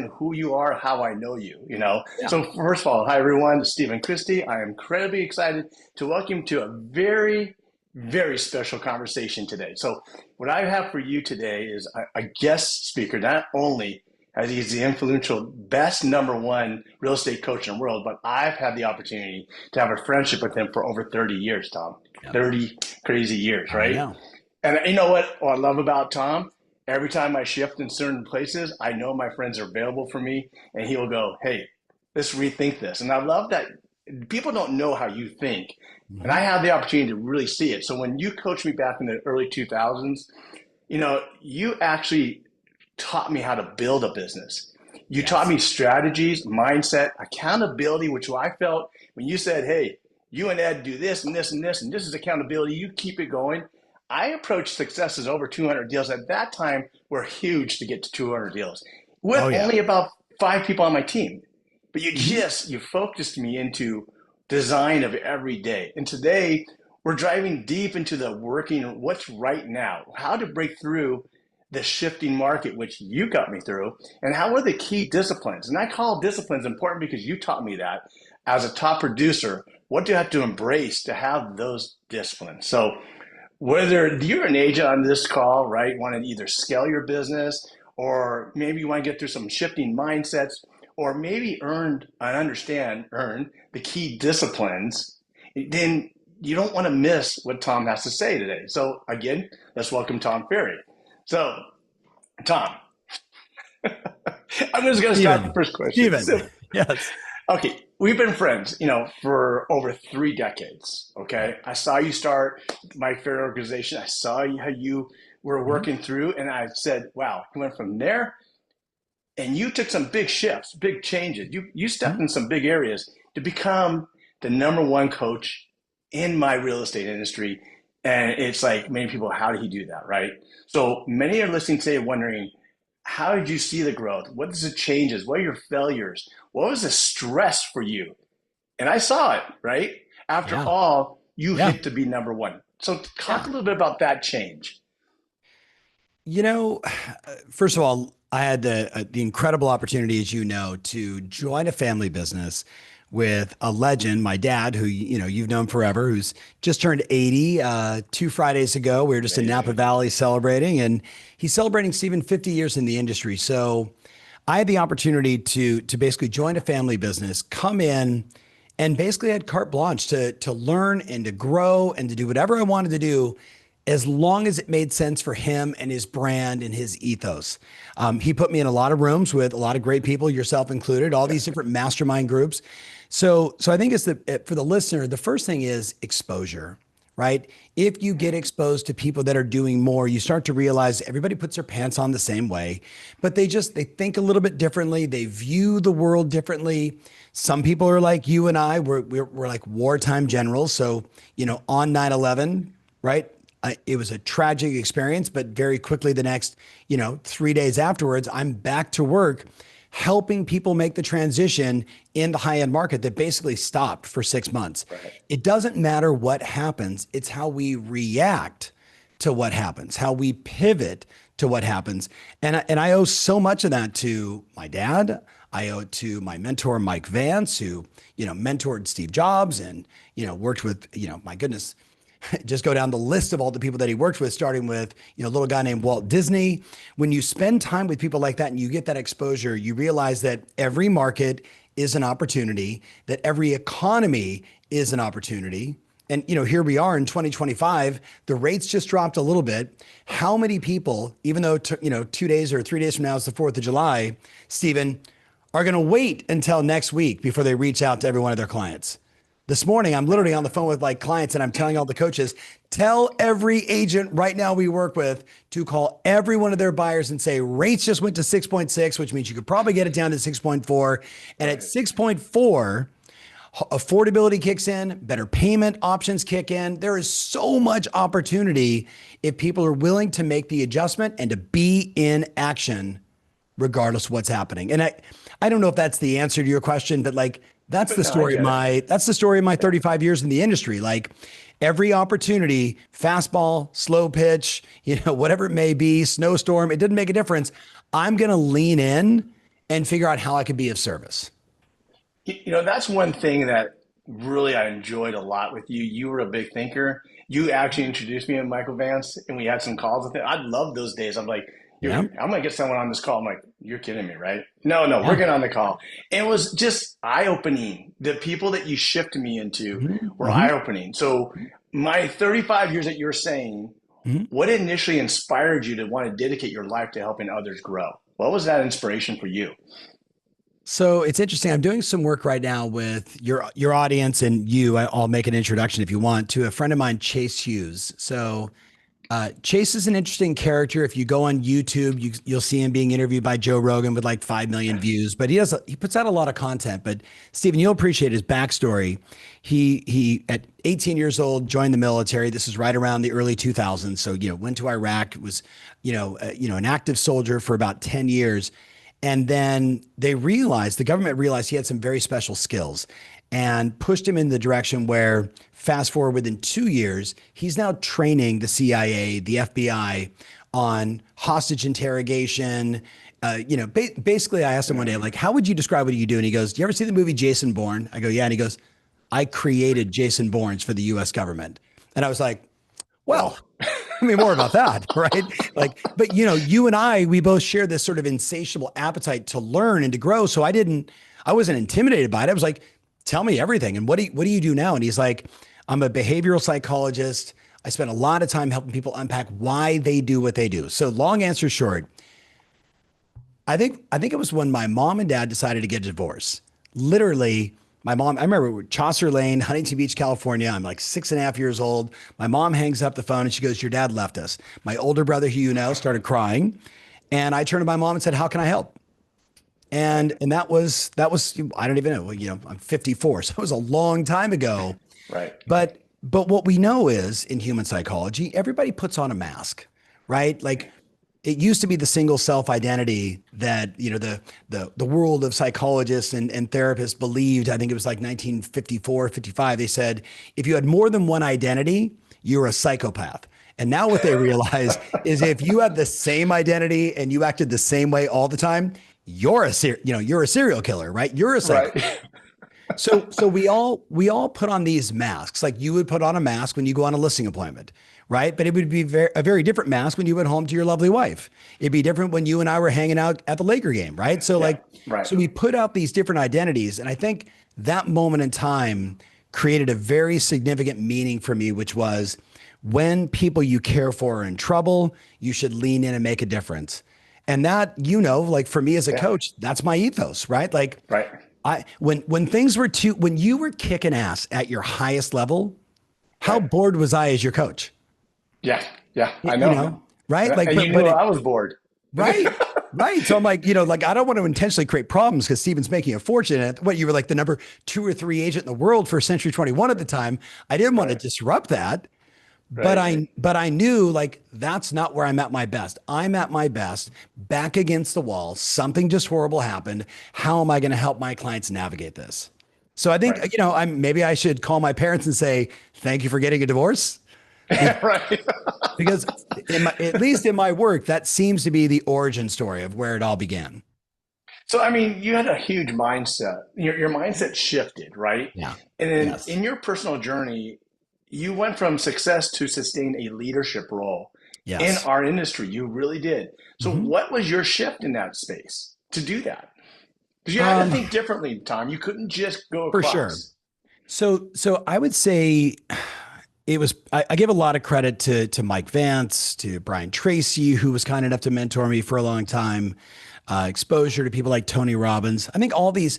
who you are, how I know you, you know. Yeah. So first of all, hi everyone, it's Stephen Christie. I am incredibly excited to welcome you to a very special conversation today. So what I have for you today is a guest speaker, not only as he's the influential best number one real estate coach in the world, but I've had the opportunity to have a friendship with him for over 30 years, Tom. Yep. 30 crazy years, I right? know. And you know what I love about Tom? Every time I shift in certain places, I know my friends are available for me, and he will go, "Hey, let's rethink this." And I love that people don't know how you think, and Hmm. I have the opportunity to really see it. So when you coached me back in the early 2000s, you know, you actually taught me how to build a business. You taught Yes. me strategies, mindset, accountability, which I felt when you said, "Hey, you and Ed do this and this and this, and this is accountability. You keep it going." I approached successes over 200 deals at that time were huge to get to 200 deals with Oh yeah. only about 5 people on my team. But Hmm. you focused me into design of every day. And today we're driving deep into the working what's right now, how to break through the shifting market, which you got me through, and how are the key disciplines. And I call disciplines important because you taught me that as a top producer, what do you have to embrace to have those disciplines? So whether you're an agent on this call, right, want to either scale your business or maybe you want to get through some shifting mindsets or maybe earn the key disciplines, then you don't want to miss what Tom has to say today. So again, let's welcome Tom Ferry. So Tom, I'm just going to start the Steven. first question. Steven. So Yes. okay, we've been friends, you know, for over 3 decades. Right. Okay, I saw you start my fair organization. I saw how you were Hmm. working through, and I said, "Wow, you went from there, and you took some big shifts, big changes. You stepped in some big areas to become the number one coach in my real estate industry." And it's like many people, how did he do that, right? So many are listening today, wondering, how did you see the growth? What is the changes? What are your failures? What was the stress for you? And I saw it, right? After Yeah. all, you Yeah. hit to be number one. So talk Yeah. a little bit about that change. You know, first of all, I had the incredible opportunity, as you know, to join a family business with a legend, my dad, who you've known forever, who's just turned 80 2 Fridays ago. We were just in Napa Amazing. Valley celebrating, and he's celebrating Stephen 50 years in the industry. So I had the opportunity to basically join a family business, come in, and basically had carte blanche to learn and to grow and to do whatever I wanted to do, as long as it made sense for him and his brand and his ethos. He put me in a lot of rooms with a lot of great people, yourself included, all these different mastermind groups. So I think for the listener, the first thing is exposure, right? If you get exposed to people that are doing more, you start to realize everybody puts their pants on the same way, but they think a little bit differently. They view the world differently. Some people are like you and I, we're like wartime generals. So, on 9/11, right? It was a tragic experience, but very quickly the next, 3 days afterwards, I'm back to work helping people make the transition in the high end market that basically stopped for 6 months. Right. It doesn't matter what happens, it's how we react to what happens, how we pivot to what happens. And I owe so much of that to my dad. I owe it to my mentor, Mike Vance, who, mentored Steve Jobs and, worked with, my goodness, just go down the list of all the people that he worked with, starting with, a little guy named Walt Disney. When you spend time with people like that and you get that exposure, you realize that every market is an opportunity, that every economy is an opportunity. And here we are in 2025, the rates just dropped a little bit. How many people, even though 2 days or 3 days from now is the 4th of July, Stephen, are going to wait until next week before they reach out to every one of their clients? This morning, I'm literally on the phone with like clients and I'm telling all the coaches, tell every agent right now we work with to call every one of their buyers and say, rates just went to 6.6, which means you could probably get it down to 6.4. And at Right. 6.4, affordability kicks in, better payment options kick in. There is so much opportunity if people are willing to make the adjustment and to be in action regardless of what's happening. And I don't know if that's the answer to your question, but like that's But the no, I story of get it. my Yeah. 35 years in the industry. Like every opportunity, fastball, slow pitch, whatever it may be, snowstorm, it didn't make a difference. I'm going to lean in and figure out how I could be of service. That's one thing that really I enjoyed a lot with you. You were a big thinker. You actually introduced me to Michael Vance, and we had some calls with him. I love those days. I'm like, Yeah. I'm gonna get someone on this call. I'm like, you're kidding me, right? No, no, we're Yeah. getting on the call. And it was just eye opening. The people that you shifted me into Hmm. were Hmm. eye opening. So my 35 years that you're saying, Hmm. what initially inspired you to want to dedicate your life to helping others grow? What was that inspiration for you? So it's interesting. I'm doing some work right now with your audience and you. I'll make an introduction if you want to a friend of mine, Chase Hughes. So Chase is an interesting character. If you go on YouTube, you'll see him being interviewed by Joe Rogan with like 5 million views. But he puts out a lot of content. But Stephen, you'll appreciate his backstory. He at 18 years old joined the military. This is right around the early 2000s. So went to Iraq. Was an active soldier for about 10 years. And then the government realized he had some very special skills and pushed him in the direction where, fast forward within 2 years, he's now training the CIA, the FBI on hostage interrogation. Basically, I asked him one day, like, how would you describe what you do? And he goes, do you ever see the movie Jason Bourne? I go, yeah. And he goes, I created Jason Bournes for the US government. And I was like, well, Whoa. I mean, more about that, right? Like, but you and I, we both share this sort of insatiable appetite to learn and to grow. So I wasn't intimidated by it. I was like, tell me everything. And what do you do now? And he's like, I'm a behavioral psychologist. I spend a lot of time helping people unpack why they do what they do. So long answer short, I think it was when my mom and dad decided to get a divorce. Literally, I remember Chaucer Lane, Huntington Beach, California. I'm like 6.5 years old. My mom hangs up the phone and she goes, your dad left us. My older brother, who started crying. And I turned to my mom and said, how can I help? And that was I don't even know, I'm 54. So it was a long time ago. Right. But what we know is in human psychology, everybody puts on a mask, right? Like it used to be the single self identity that the world of psychologists and therapists believed. I think it was like 1954, 55. They said if you had more than one identity, you're a psychopath. And now what they realize is if you have the same identity and you acted the same way all the time, you're a serial killer, right? You're a psychopath. Right. So we all put on these masks. Like you would put on a mask when you go on a listing appointment, right? But it would be a very different mask when you went home to your lovely wife. It'd be different when you and I were hanging out at the Laker game, right? So Yeah. like, Right. so we put out these different identities, and I think that moment in time created a very significant meaning for me, which was when people you care for are in trouble, you should lean in and make a difference. And that, like for me as a Yeah. coach, that's my ethos, right? Like Right. when you were kicking ass at your highest level, how Right. bored was I as your coach? Yeah. Yeah. I You know. know, right? Like, And you knew I was bored. right, right. So I'm like, like I don't want to intentionally create problems because Steven's making a fortune. And what you were like the number 2 or 3 agent in the world for Century 21 at the time. I didn't want to Right. disrupt that. But Right. I knew like that's not where I'm at my best. I'm at my best back against the wall. Something just horrible happened. How am I going to help my clients navigate this? So I think Right. maybe I should call my parents and say thank you for getting a divorce Right. because at least in my work that seems to be the origin story of where it all began. So, I mean, you had a huge mindset. Your mindset shifted, right? Yeah. And then Yes. in your personal journey, you went from success to sustain a leadership role in Yes. our industry. You really did. So, Mhm. what was your shift in that space to do that? Because you had to Um, think differently, Tom. You couldn't just go for sure. across. So I would say I give a lot of credit to Mike Vance, to Brian Tracy, who was kind enough to mentor me for a long time, exposure to people like Tony Robbins. I think all these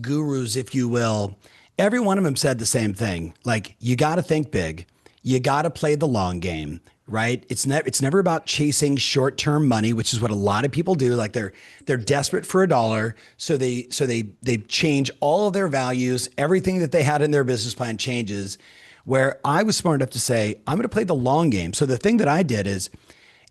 gurus, if you will, every one of them said the same thing. Like you got to think big, you got to play the long game, right? It's never about chasing short-term money, which is what a lot of people do. Like they're desperate for a dollar, so they change all of their values, everything that they had in their business plan changes. Where I was smart enough to say, I'm going to play the long game. So the thing that I did is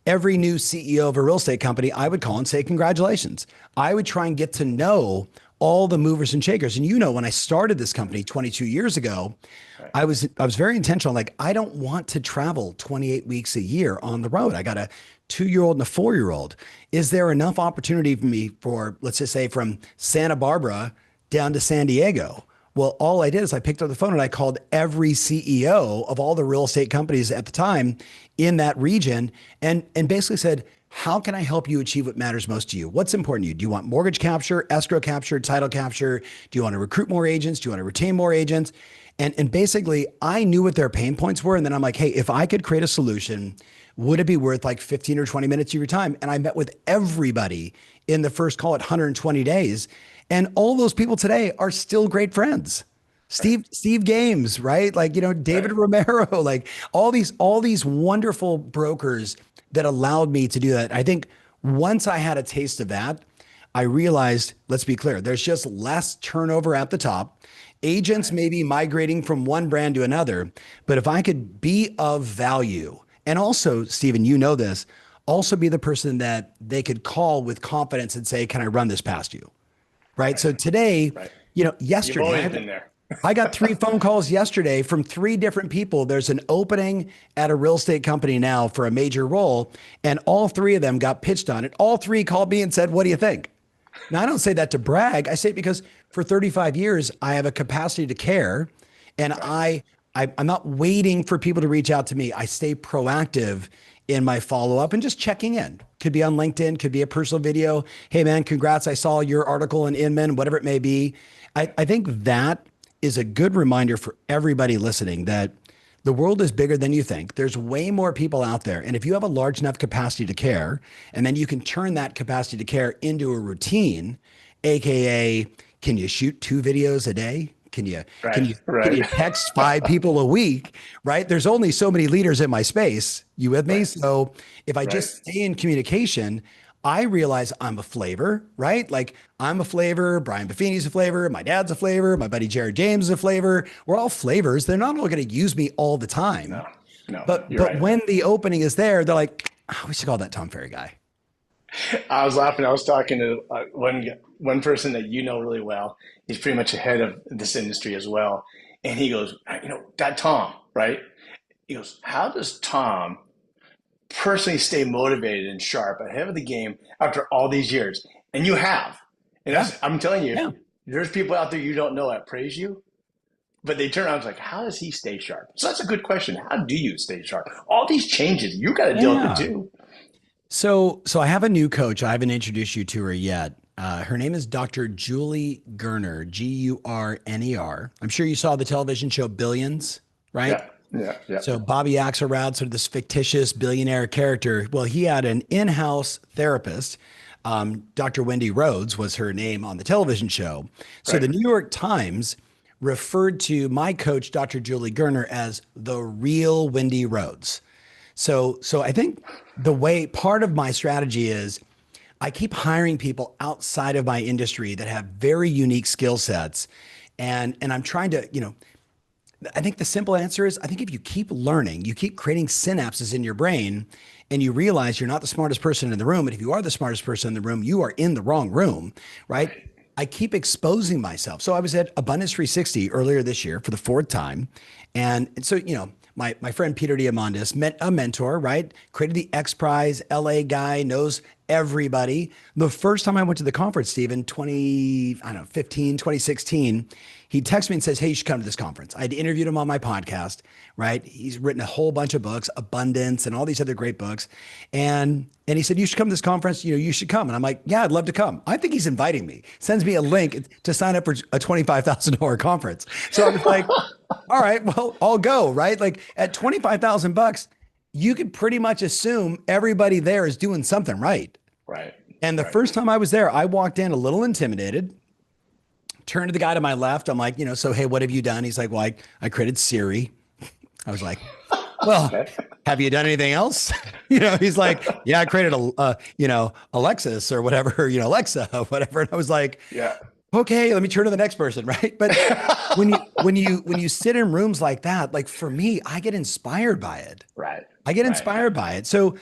every new CEO of a real estate company, I would call and say, congratulations. I would try and get to know all the movers and shakers. And when I started this company 22 years ago, Right. I was very intentional. Like, I don't want to travel 28 weeks a year on the road. I got a 2-year-old and a 4-year-old. Is there enough opportunity for me for, let's just say, from Santa Barbara down to San Diego? Well, all I did is I picked up the phone and I called every CEO of all the real estate companies at the time in that region and basically said, how can I help you achieve what matters most to you? What's important to you? Do you want mortgage capture, escrow capture, title capture? Do you want to recruit more agents? Do you want to retain more agents? And basically, I knew what their pain points were. And then I'm like, hey, if I could create a solution, would it be worth like 15 or 20 minutes of your time? And I met with everybody in the first, call it 120 days. And all those people today are still great friends. Steve Games, right? Like, David Right. Romero, like all these wonderful brokers that allowed me to do that. I think once I had a taste of that, I realized, let's be clear, there's just less turnover at the top. Agents Right. may be migrating from one brand to another, but if I could be of value, and also, Stephen, this, also be the person that they could call with confidence and say, can I run this past you? Right. Right. So today, Right. You've yesterday, always been there. I got 3 phone calls yesterday from 3 different people. There's an opening at a real estate company now for a major role, and all 3 of them got pitched on it. All 3 called me and said, what do you think? Now, I don't say that to brag. I say it because for 35 years, I have a capacity to care, and Right. I'm not waiting for people to reach out to me. I stay proactive in my follow up and just checking in. Could be on LinkedIn, could be a personal video. Hey, man, congrats. I saw your article in Inman, whatever it may be. I think that is a good reminder for everybody listening that the world is bigger than you think. There's way more people out there. And if you have a large enough capacity to care, and then you can turn that capacity to care into a routine, AKA, can you shoot 2 videos a day? Can you can Right. you can Right. you text 5 people a week? Right? There's only so many leaders in my space. You with me? Right. So if I Right. just stay in communication, I realize I'm a flavor, right? Like, I'm a flavor. Brian Buffini's a flavor. My dad's a flavor. My buddy Jared James is a flavor. We're all flavors. They're not all going to use me all the time, No. No. but You're but right. when the opening is there, they're like, oh, we should call that Tom Ferry guy. I was laughing. I was talking to one person that you know really well. He's pretty much ahead of this industry as well. And he goes, that Tom, right? He goes, how does Tom personally stay motivated and sharp ahead of the game after all these years? And you have. And Yeah, I'm telling you, yeah. there's people out there you don't know that praise you, but they turn around and it's like, how does he stay sharp? So that's a good question. How do you stay sharp? All these changes, you got to deal with it Yeah. too. So I have a new coach. I haven't introduced you to her yet. Her name is Dr. Julie Gerner, Gurner. I'm sure you saw the television show Billions, right? Yeah. Yeah. Yeah. So Bobby Axelrod, sort of this fictitious billionaire character. Well, he had an in-house therapist. Dr. Wendy Rhodes was her name on the television show. So Right. the New York Times referred to my coach, Dr. Julie Gerner, as the real Wendy Rhodes. So I think the way part of my strategy is I keep hiring people outside of my industry that have very unique skill sets. And I'm trying to, I think the simple answer is I think if you keep learning, you keep creating synapses in your brain and you realize you're not the smartest person in the room. And if you are the smartest person in the room, you are in the wrong room, right? Right. I keep exposing myself. So I was at Abundance 360 earlier this year for the 4th time. And so, my friend Peter Diamandis met a mentor, right? Created the X Prize, LA guy, knows everybody. The first time I went to the conference, Stephen, 2016, he texted me and says, hey, you should come to this conference. I'd interviewed him on my podcast, right? He's written a whole bunch of books, Abundance and all these other great books. And he said, you should come to this conference, you should come. And I'm like, yeah, I'd love to come. I think he's inviting me, sends me a link to sign up for a $25,000 conference. So I was like, all right, well, I'll go, right? Like at $25,000, you could pretty much assume everybody there is doing something right. Right. And the Right. first time I was there, I walked in a little intimidated, turned to the guy to my left. I'm like, so, hey, what have you done? He's like, well, I created Siri. I was like, well, Okay. have you done anything else? He's like, yeah, I created Alexis or whatever, Alexa, whatever. And I was like, Yeah. okay, let me turn to the next person. Right. But when you sit in rooms like that, like for me, I get inspired by it. Right. I get Right. inspired by it. So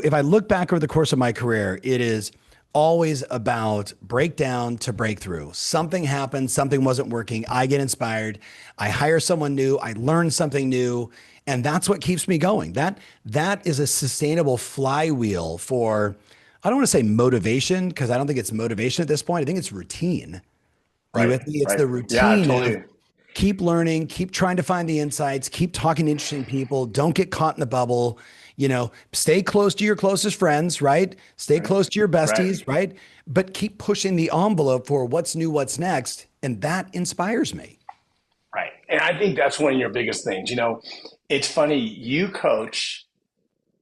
if I look back over the course of my career, it is always about breakdown to breakthrough. Something happened, something wasn't working. I get inspired. I hire someone new. I learn something new. And that's what keeps me going. That is a sustainable flywheel for, I don't want to say motivation, because I don't think it's motivation at this point. I think it's routine. You Right, with me? It's right. the Yeah, routine of totally. keep learning, keep trying to find the insights, keep talking to interesting people, don't get caught in the bubble, stay close to your closest friends, right? Stay Right, close to your right, besties, right? But keep pushing the envelope for what's new, what's next. And that inspires me. right. And I think that's one of your biggest things. It's funny, you coach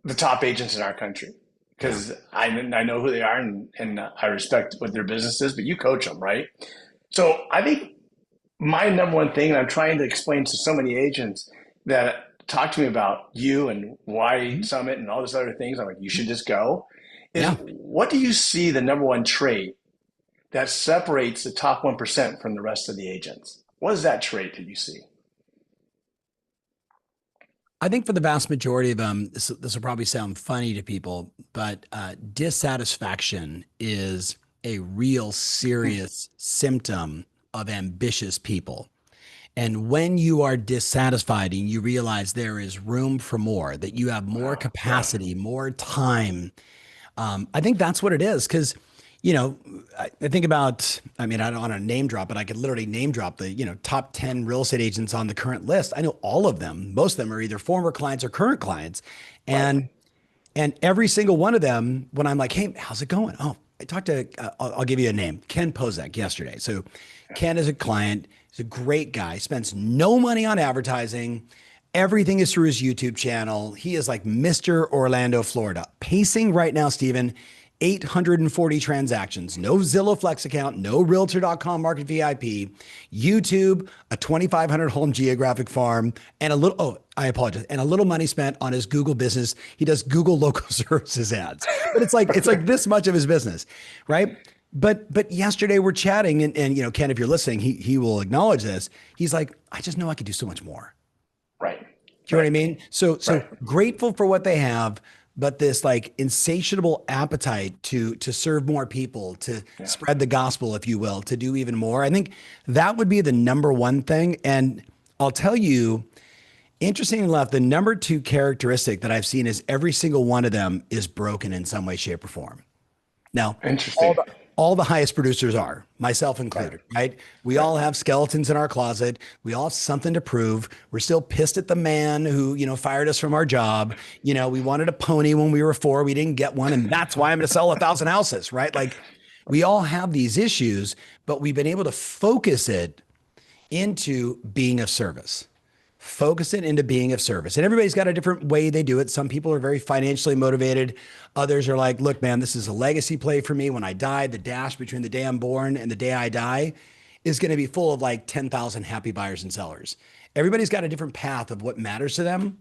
the top agents in our country Yeah. because I know who they are and I respect what their business is, but you coach them, right? So I think my number one thing, and I'm trying to explain to so many agents that talk to me about you and why Mhm. Summit and all these other things, I'm like, you should just go, is Yeah. what do you see the number one trait that separates the top 1% from the rest of the agents? What is that trait that you see? I think for the vast majority of them, this will probably sound funny to people, but dissatisfaction is a real serious symptom of ambitious people. And when you are dissatisfied and you realize there is room for more, that you have more Wow. Yeah. capacity, more time, I think that's what it is. Because, you know, I think about, I mean, I don't want to name drop, but I could literally name drop the, top 10 real estate agents on the current list. I know all of them. Most of them are either former clients or current clients. Right. And every single one of them, when I'm like, hey, how's it going? Oh, I talked to, I'll give you a name, Ken Pozak yesterday. So Ken is a client. He's a great guy, spends no money on advertising. Everything is through his YouTube channel. He is like Mr. Orlando, Florida. Pacing right now, Stephen, 840 transactions, no Zillow Flex account, no Realtor.com Market VIP, YouTube, a 2,500 home geographic farm, and a little, oh, I apologize, and a little money spent on his Google business. He does Google local services ads, but it's like this much of his business, right? But yesterday we're chatting and Ken, if you're listening, he will acknowledge this. He's like, I just know I could do so much more. Right. Do you know what I Right. mean? So Right. grateful for what they have, but this like insatiable appetite to serve more people, to Yeah. spread the gospel, if you will, to do even more. I think that would be the number one thing. And I'll tell you, interesting enough, the number two characteristic that I've seen is every single one of them is broken in some way, shape, or form. Now, all Interesting. the all the highest producers are, myself Right. included, right? We Right. all have skeletons in our closet. We all have something to prove. We're still pissed at the man who, fired us from our job. We wanted a pony when we were four. We didn't get one, and that's why I'm going to sell 1,000 houses, right? Like we all have these issues, but we've been able to focus it into being of service. Focus it into being of service. And everybody's got a different way they do it. Some people are very financially motivated. Others are like, look, man, this is a legacy play for me. When I die, the dash between the day I'm born and the day I die is going to be full of like 10,000 happy buyers and sellers. Everybody's got a different path of what matters to them.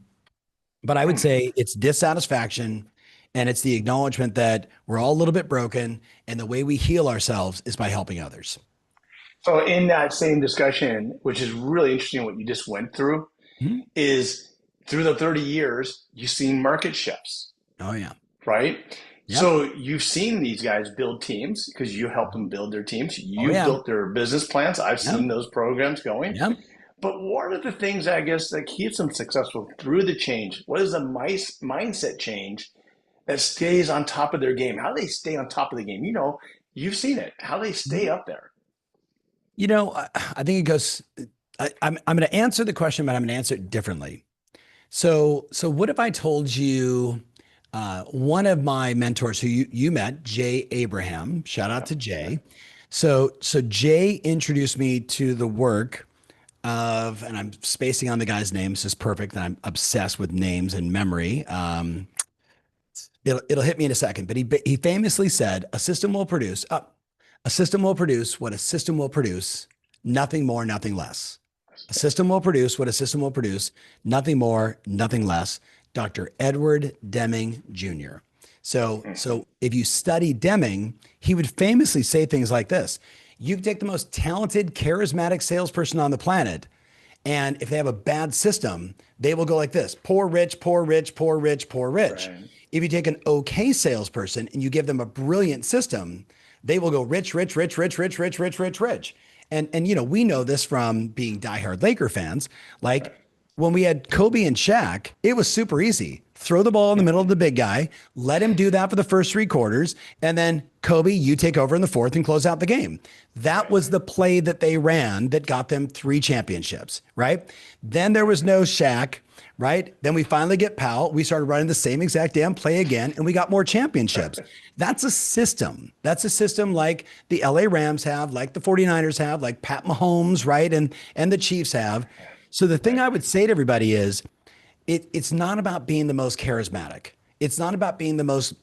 But I would say it's dissatisfaction and it's the acknowledgement that we're all a little bit broken. And the way we heal ourselves is by helping others. So in that same discussion, which is really interesting what you just went through, Mhm. is through the 30 years, you've seen market shifts, Oh, yeah. right? Yep. So you've seen these guys build teams because you helped them build their teams. Oh, You've yeah. built their business plans. I've Yep. seen those programs going. Yep. But what are the things, I guess, that keeps them successful through the change? What is the mindset change that stays on top of their game? How do they stay on top of the game? You've seen it. How do they stay up there? I think it goes. I'm going to answer the question, but I'm going to answer it differently. So what if I told you one of my mentors who you met, Jay Abraham, shout out Yeah, to yeah. Jay. So Jay introduced me to the work of, and I'm spacing on the guy's name. This is perfect. And I'm obsessed with names and memory. It'll hit me in a second, but he famously said, a system will produce what a system will produce, nothing more, nothing less. A system will produce what a system will produce, nothing more, nothing less. Dr. Edward Deming Jr. So if you study Deming, he would famously say things like this. You can take the most talented, charismatic salesperson on the planet, and if they have a bad system, they will go like this: poor rich, poor rich, poor rich, poor rich. Right. If you take an okay salesperson and you give them a brilliant system, they will go rich, rich, rich, rich, rich, rich, rich, rich, rich. And we know this from being diehard Laker fans. Like when we had Kobe and Shaq, it was super easy. Throw the ball in the middle of the big guy, let him do that for the first three quarters, and then Kobe, you take over in the fourth and close out the game. That was the play that they ran that got them three championships, right? Then there was no Shaq, right? Then we finally get Powell. We started running the same exact damn play again, and we got more championships. That's a system. That's a system like the LA Rams have, like the 49ers have, like Pat Mahomes, right? And the Chiefs have. So the thing I would say to everybody is it's not about being the most charismatic. It's not about being the most,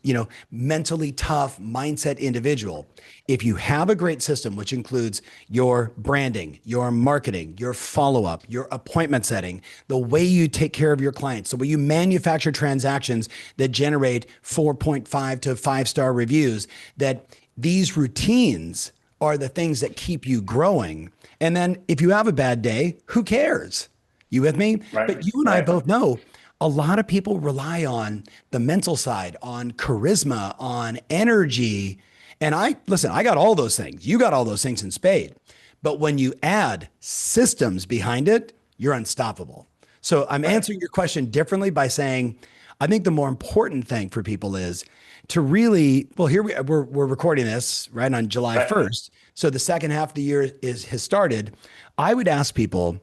mentally tough mindset individual. If you have a great system, which includes your branding, your marketing, your follow-up, your appointment setting, the way you take care of your clients, the way you manufacture transactions that generate 4.5 to 5-star reviews, that these routines are the things that keep you growing. And then if you have a bad day, who cares? You with me? Right. But you and I both know a lot of people rely on the mental side, on charisma, on energy. And I got all those things. You got all those things in spade. But when you add systems behind it, you're unstoppable. So I'm answering your question differently by saying, I think the more important thing for people is to really, well, we're recording this right on July 1st. So the second half of the year has started. I would ask people,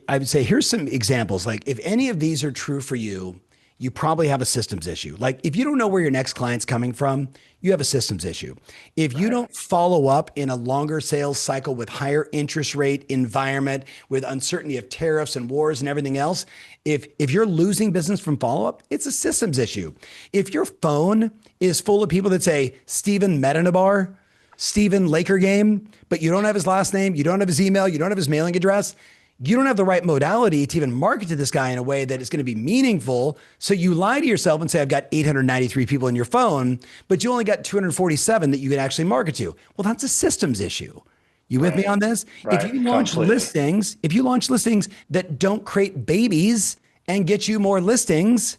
I would say, here's some examples. Like if any of these are true for you, you probably have a systems issue. Like if you don't know where your next client's coming from, you have a systems issue. If you don't follow up in a longer sales cycle with higher interest rate environment, with uncertainty of tariffs and wars and everything else, if you're losing business from follow-up, it's a systems issue. If your phone is full of people that say, Steven met in a bar, Steven Laker game, but you don't have his last name, you don't have his email, you don't have his mailing address, you don't have the right modality to even market to this guy in a way that is going to be meaningful. So you lie to yourself and say, I've got 893 people in your phone, but you only got 247 that you can actually market to. Well, that's a systems issue. You with me on this? Right. If you launch listings that don't create babies and get you more listings,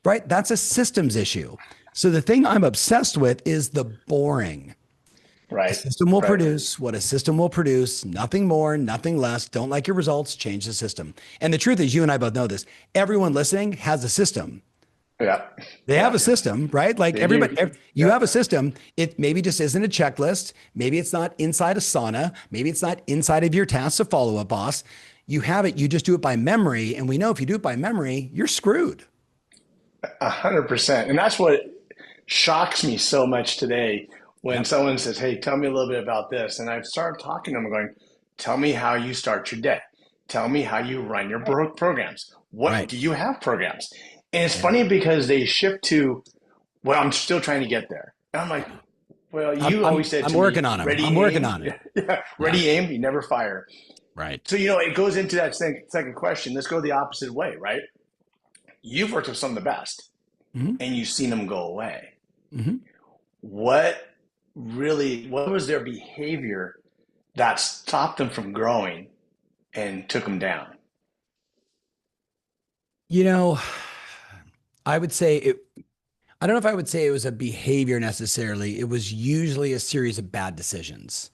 right? That's a systems issue. So the thing I'm obsessed with is the boring. Right. A system will produce what a system will produce, nothing more, nothing less. Don't like your results, change the system. And the truth is, you and I both know this. Everyone listening has a system. Yeah. They have a system, right? Like you have a system. It maybe just isn't a checklist. Maybe it's not inside a sauna. Maybe it's not inside of your tasks of follow-up boss. You have it. You just do it by memory. And we know if you do it by memory, you're screwed. 100%. And that's what shocks me so much today when someone says, hey, tell me a little bit about this. And I've started talking to them going, tell me how you start your day. Tell me how you run your programs. What do you have programs? And it's funny because they shift to, well, I'm still trying to get there. And I'm like, well, you always said I'm working on it. I'm working on it. Ready, aim, you never fire. Right. So, it goes into that second question. Let's go the opposite way, right? You've worked with some of the best and you've seen them go away. What was their behavior that stopped them from growing and took them down? I would say I don't know if I would say it was a behavior necessarily. It was usually a series of bad decisions.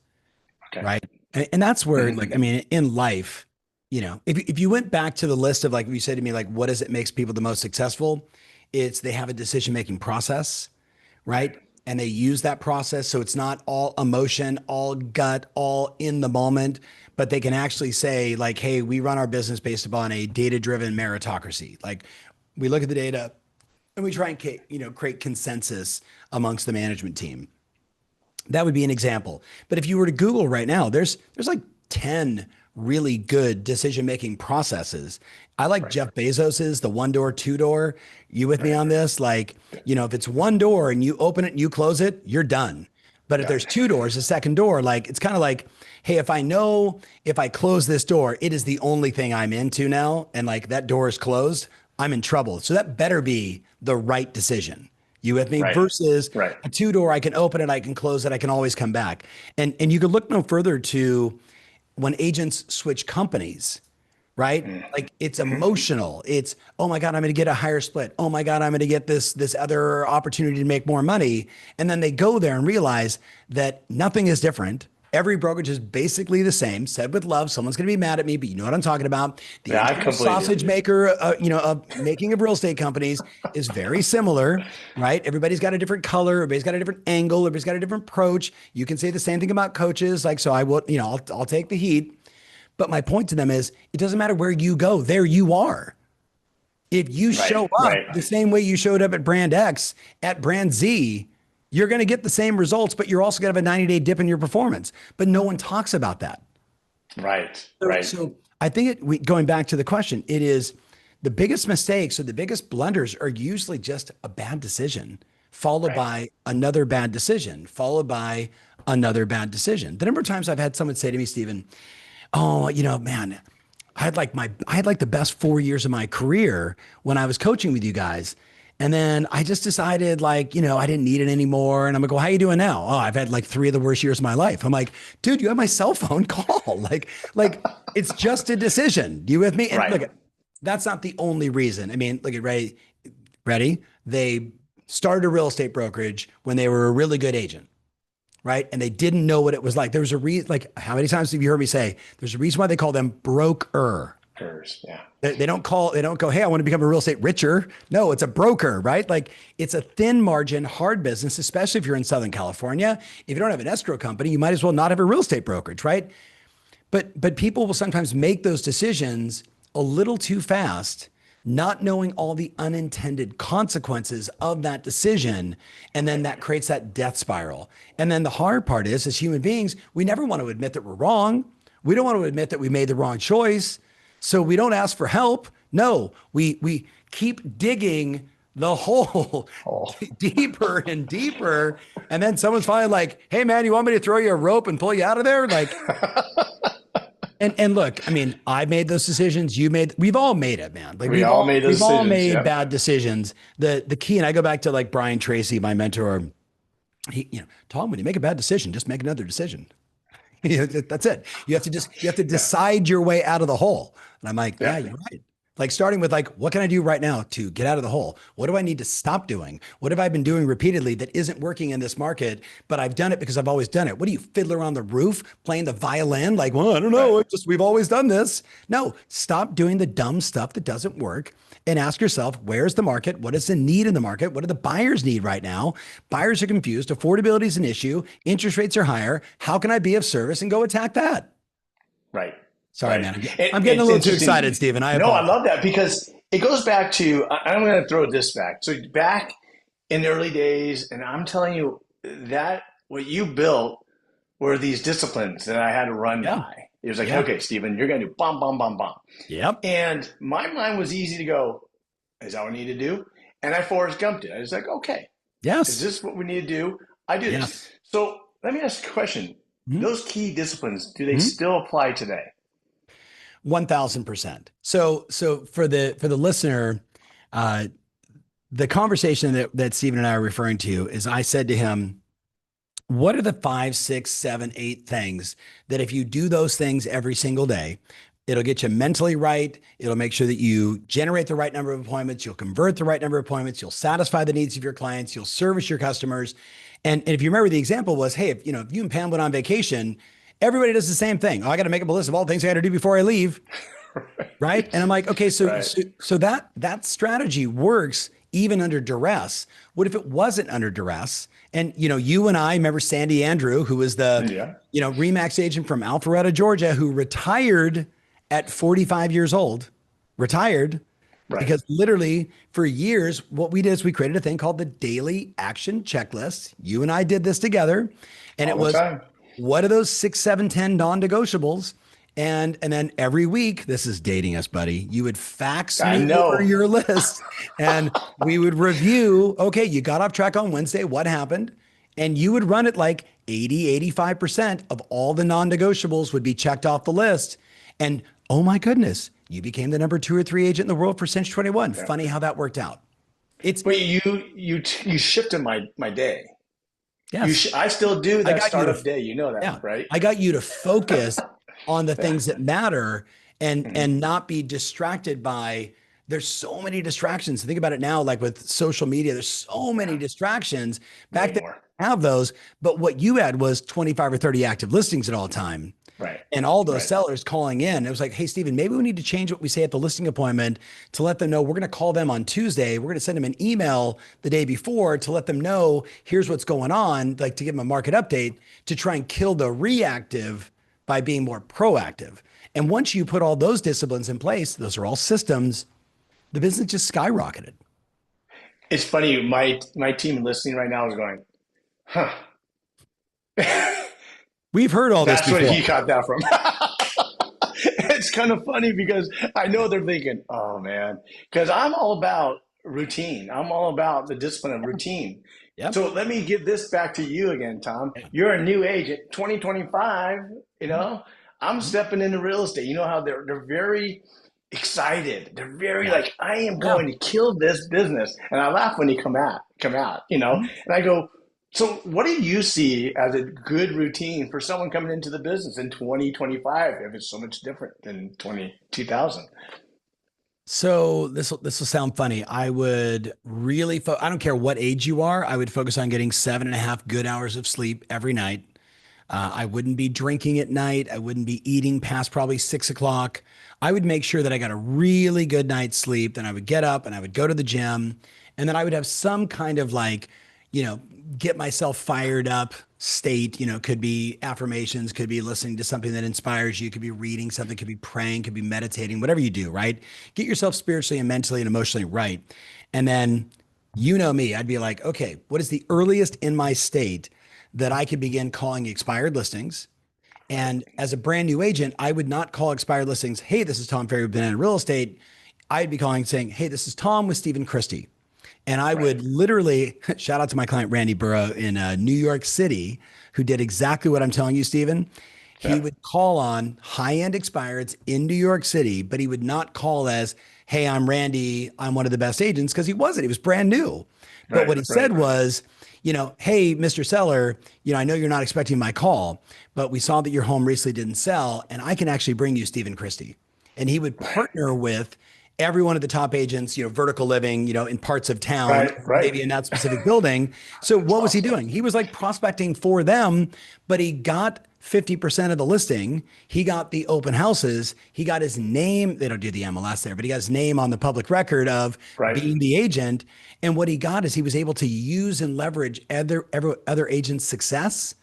Okay. Right. And that's where, in life, if you went back to the list of, like, you said to me, like, what is it makes people the most successful? It's they have a decision-making process, right? And they use that process. So it's not all emotion, all gut, all in the moment, but they can actually say, like, hey, we run our business based upon a data-driven meritocracy. Like, we look at the data and we try and create consensus amongst the management team. That would be an example. But if you were to Google right now, there's like 10 really good decision-making processes. I like Jeff Bezos's, the 1 door, 2 door. You with me on this? Like, if it's 1 door and you open it and you close it, you're done. But if there's 2 doors, a second door, like, it's kind of like, hey, if I know if I close this door, it is the only thing I'm into now, and like that door is closed, I'm in trouble. So that better be the right decision. You with me? Versus a 2 door, I can open it, I can close it, I can always come back. And you could look no further to when agents switch companies, right? Like it's Mm-hmm. emotional. It's, oh my God, I'm going to get a higher split. Oh my God, I'm going to get this other opportunity to make more money. And then they go there and realize that nothing is different. Every brokerage is basically the same, said with love. Someone's going to be mad at me, but you know what I'm talking about. The Yeah, I internal completely sausage agree. maker, of making of real estate companies is very similar, right? Everybody's got a different color. Everybody's got a different angle. Everybody's got a different approach. You can say the same thing about coaches. Like, so I will, I'll take the heat. But my point to them is it doesn't matter where you go, there you are. If you Right, show up right, the same way you showed up at brand X, at brand Z, you're going to get the same results, but you're also going to have a 90-day dip in your performance. But no one talks about that. right, So, right, so I think going back to the question, it is the biggest mistakes or the biggest blunders are usually just a bad decision, followed right. by another bad decision, followed by another bad decision. The number of times I've had someone say to me, Stephen, oh, man, I had like the best 4 years of my career when I was coaching with you guys. And then I just decided like, I didn't need it anymore. And I'm like, well, how you doing now? Oh, I've had like 3 of the worst years of my life. I'm like, dude, you have my cell phone, call. Like it's just a decision. You with me? And Right. look, that's not the only reason. I mean, look at ready. They started a real estate brokerage when they were a really good agent, right? And they didn't know what it was like. There was a reason, like how many times have you heard me say, there's a reason why they call them broker. Hers, yeah. They don't go, hey, I want to become a real estate richer. No, it's a broker, right? Like it's a thin margin, hard business, especially if you're in Southern California. If you don't have an escrow company, you might as well not have a real estate brokerage, right? But people will sometimes make those decisions a little too fast, not knowing all the unintended consequences of that decision. And then that creates that death spiral. And then the hard part is, as human beings, we never want to admit that we're wrong. We don't want to admit that we made the wrong choice. So we don't ask for help. No, we keep digging the hole Oh, deeper and deeper. And then someone's finally like, hey man, you want me to throw you a rope and pull you out of there? Like, and look, I mean, I made those decisions. We've all made it, man. Like we all made those we've all decisions. made Yep. bad decisions. The key, and I go back to like Brian Tracy, my mentor. Tom, when you make a bad decision, just make another decision. That's it. You have to Yeah. decide your way out of the hole. And I'm like, yeah, Yeah. you're right. Like starting with like, what can I do right now to get out of the hole? What do I need to stop doing? What have I been doing repeatedly that isn't working in this market, but I've done it because I've always done it? What do you fiddler on the roof playing the violin? Like, well, I don't Right. know. We've always done this. No, stop doing the dumb stuff that doesn't work and ask yourself, where's the market? What is the need in the market? What do the buyers need right now? Buyers are confused. Affordability is an issue. Interest rates are higher. How can I be of service and go attack that? Right. Sorry, Right. man. I'm getting a It's little too excited, interesting. Stephen. I No, I apologize. love that because it goes back to, I'm going to throw this back. So back in the early days, and I'm telling you that what you built were these disciplines that I had to run Yeah. by. It was like, Yeah. okay, Stephen, you're going to do bum, bum, bum, bum. Yep. And my mind was easy to go, is that what I need to do? And I Forrest Gumped it. I was like, okay, is Yes. this what we need to do? I do this. Yes. So let me ask you a question. Mhm. Those key disciplines, do they Mhm. still apply today? 1000%. So for the listener, uh, the conversation that Stephen and I are referring to is I said to him, what are the 5, 6, 7, 8 things that if you do those things every single day, it'll get you mentally right. It'll make sure that you generate the right number of appointments. You'll convert the right number of appointments. You'll satisfy the needs of your clients. You'll service your customers. And if you remember, the example was, hey, if you and Pam went on vacation, everybody does the same thing. Oh, I got to make up a list of all the things I got to do before I leave. Right. And I'm like, okay, so, Right. so, so that strategy works even under duress. What if it wasn't under duress? And, you and I remember Sandy Andrew, who was the, Yeah. Remax agent from Alpharetta, Georgia, who retired at 45 years old, retired Right. because literally for years, what we did is we created a thing called the daily action checklist. You and I did this together. And it All the was, time. what are those 6, 7, 10 non-negotiables? And then every week, this is dating us, buddy. You would fax I me over know. your list and we would review, okay, you got off track on Wednesday, what happened? And you would run it like 80, 85% of all the non-negotiables would be checked off the list. And oh my goodness, you became the number 2 or 3 agent in the world for Cinch 21. Yeah. Funny how that worked out. It's But you shifted my day. yes. I still do I that got you to startup day. You know that, Yeah. right? I got you to focus on the things Yeah. that matter. Mhm. and not be distracted by there's so many distractions. Think about it now, like with social media, there's so many Yeah, distractions. way Back then, more. we didn't have those, but what you had was 25 or 30 active listings at all time. Right, And all those right. sellers calling in. It was like, hey, Steven, maybe we need to change what we say at the listing appointment to let them know we're going to call them on Tuesday. We're going to send them an email the day before to let them know here's what's going on, like to give them a market update to try and kill the reactive by being more proactive. And once you put all those disciplines in place, those are all systems, the business just skyrocketed. It's funny. My team listening right now is going, huh. We've heard all this That's what he before. caught that from. It's kind of funny because I know they're thinking, oh man, because I'm all about routine. I'm all about the discipline of routine. Yep. So let me give this back to you again, Tom. You're a new agent, 2025, you know, I'm stepping into real estate. You know how they're very excited. They're very Yeah. like, I am Yeah. going to kill this business. And I laugh when they come out, and I go, so, what do you see as a good routine for someone coming into the business in 2025 if it's so much different than 2000? So this will sound funny. I would really I don't care what age you are. I would focus on getting 7.5 good hours of sleep every night. I wouldn't be drinking at night. I wouldn't be eating past probably 6 o'clock. I would make sure that I got a really good night's sleep. Then I would get up and I would go to the gym. And then I would have some kind of like, you know, get myself fired up state. Could be affirmations, could be listening to something that inspires you, could be reading something, could be praying, could be meditating, whatever you do, right? Get yourself spiritually and mentally and emotionally right. And then, me, I'd be like, okay, what is the earliest in my state that I could begin calling expired listings? Right, And as a brand new agent, I would not call expired listings, hey, this is Tom Ferry with Banana Real Estate. I'd be calling saying, hey, this is Tom with Stephen Christie. And I right. would literally shout out to my client, Randy Burrow in New York City, who did exactly what I'm telling you, Stephen. He Yeah, would call on high end expireds in New York City, but he would not call as, hey, I'm Randy. I'm one of the best agents because he wasn't. He was brand new. But right, what he right, said was, hey, Mr. Seller, I know you're not expecting my call, but we saw that your home recently didn't sell, and I can actually bring you Stephen Christie. And he would right, partner with every one of the top agents, vertical living, in parts of town, right, or right. maybe in that specific building. So That's what was he awesome. doing? He was like prospecting for them, but he got 50% of the listing. He got the open houses. He got his name. They don't do the MLS there, but he got his name on the public record of Right. being the agent. And what he got is he was able to use and leverage other agents' success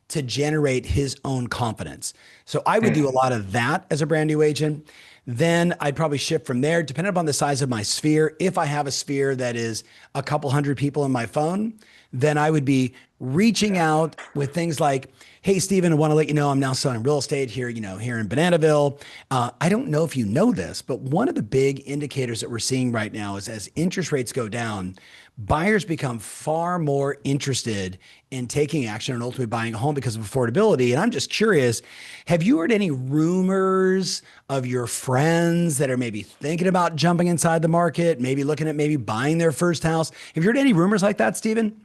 to generate his own confidence. So I would do a Mm. lot of that as a brand new agent. Then I'd probably shift from there, depending upon the size of my sphere. If I have a sphere that is a couple hundred people in my phone, then I would be reaching Yeah. out with things like, hey, Stephen, I want to let you know I'm now selling real estate here, here in Bananaville. I don't know if you know this, but one of the big indicators that we're seeing right now is as interest rates go down, buyers become far more interested in taking action and ultimately buying a home because of affordability. And I'm just curious, have you heard any rumors of your friends that are maybe thinking about jumping inside the market, maybe looking at maybe buying their first house? Have you heard any rumors like that, Stephen?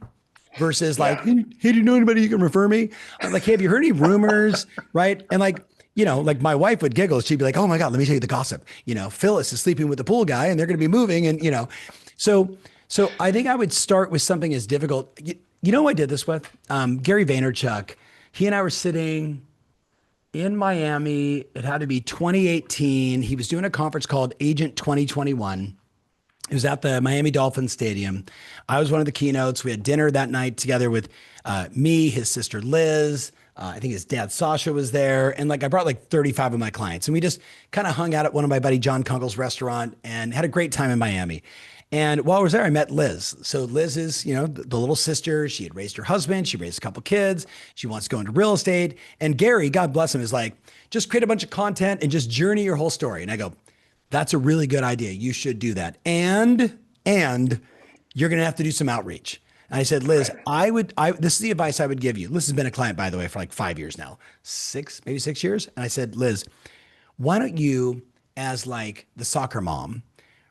Versus like, Yeah. hey, do you know anybody you can refer me? I'm like, hey, have you heard any rumors? Right. And like, like my wife would giggle. She'd be like, oh my God, let me tell you the gossip. Phyllis is sleeping with the pool guy and they're going to be moving. And, so I think I would start with something as difficult. You know who I did this with? Gary Vaynerchuk. He and I were sitting in Miami. It had to be 2018. He was doing a conference called Agent 2021. It was at the Miami Dolphins Stadium. I was one of the keynotes. We had dinner that night together with me, his sister Liz. I think his dad Sasha was there, and like I brought like 35 of my clients, and we just kind of hung out at one of my buddy John Kunkel's restaurant and had a great time in Miami. And while I was there, I met Liz. So Liz is, the little sister. She had raised her husband. She raised a couple kids. She wants to go into real estate. And Gary, God bless him, is like, just create a bunch of content and just journey your whole story. And I go, that's a really good idea. You should do that. And you're going to have to do some outreach. And I said, Liz, Right. this is the advice I would give you. Liz has been a client, by the way, for like 5 years now, maybe 6 years. And I said, Liz, why don't you, as like the soccer mom,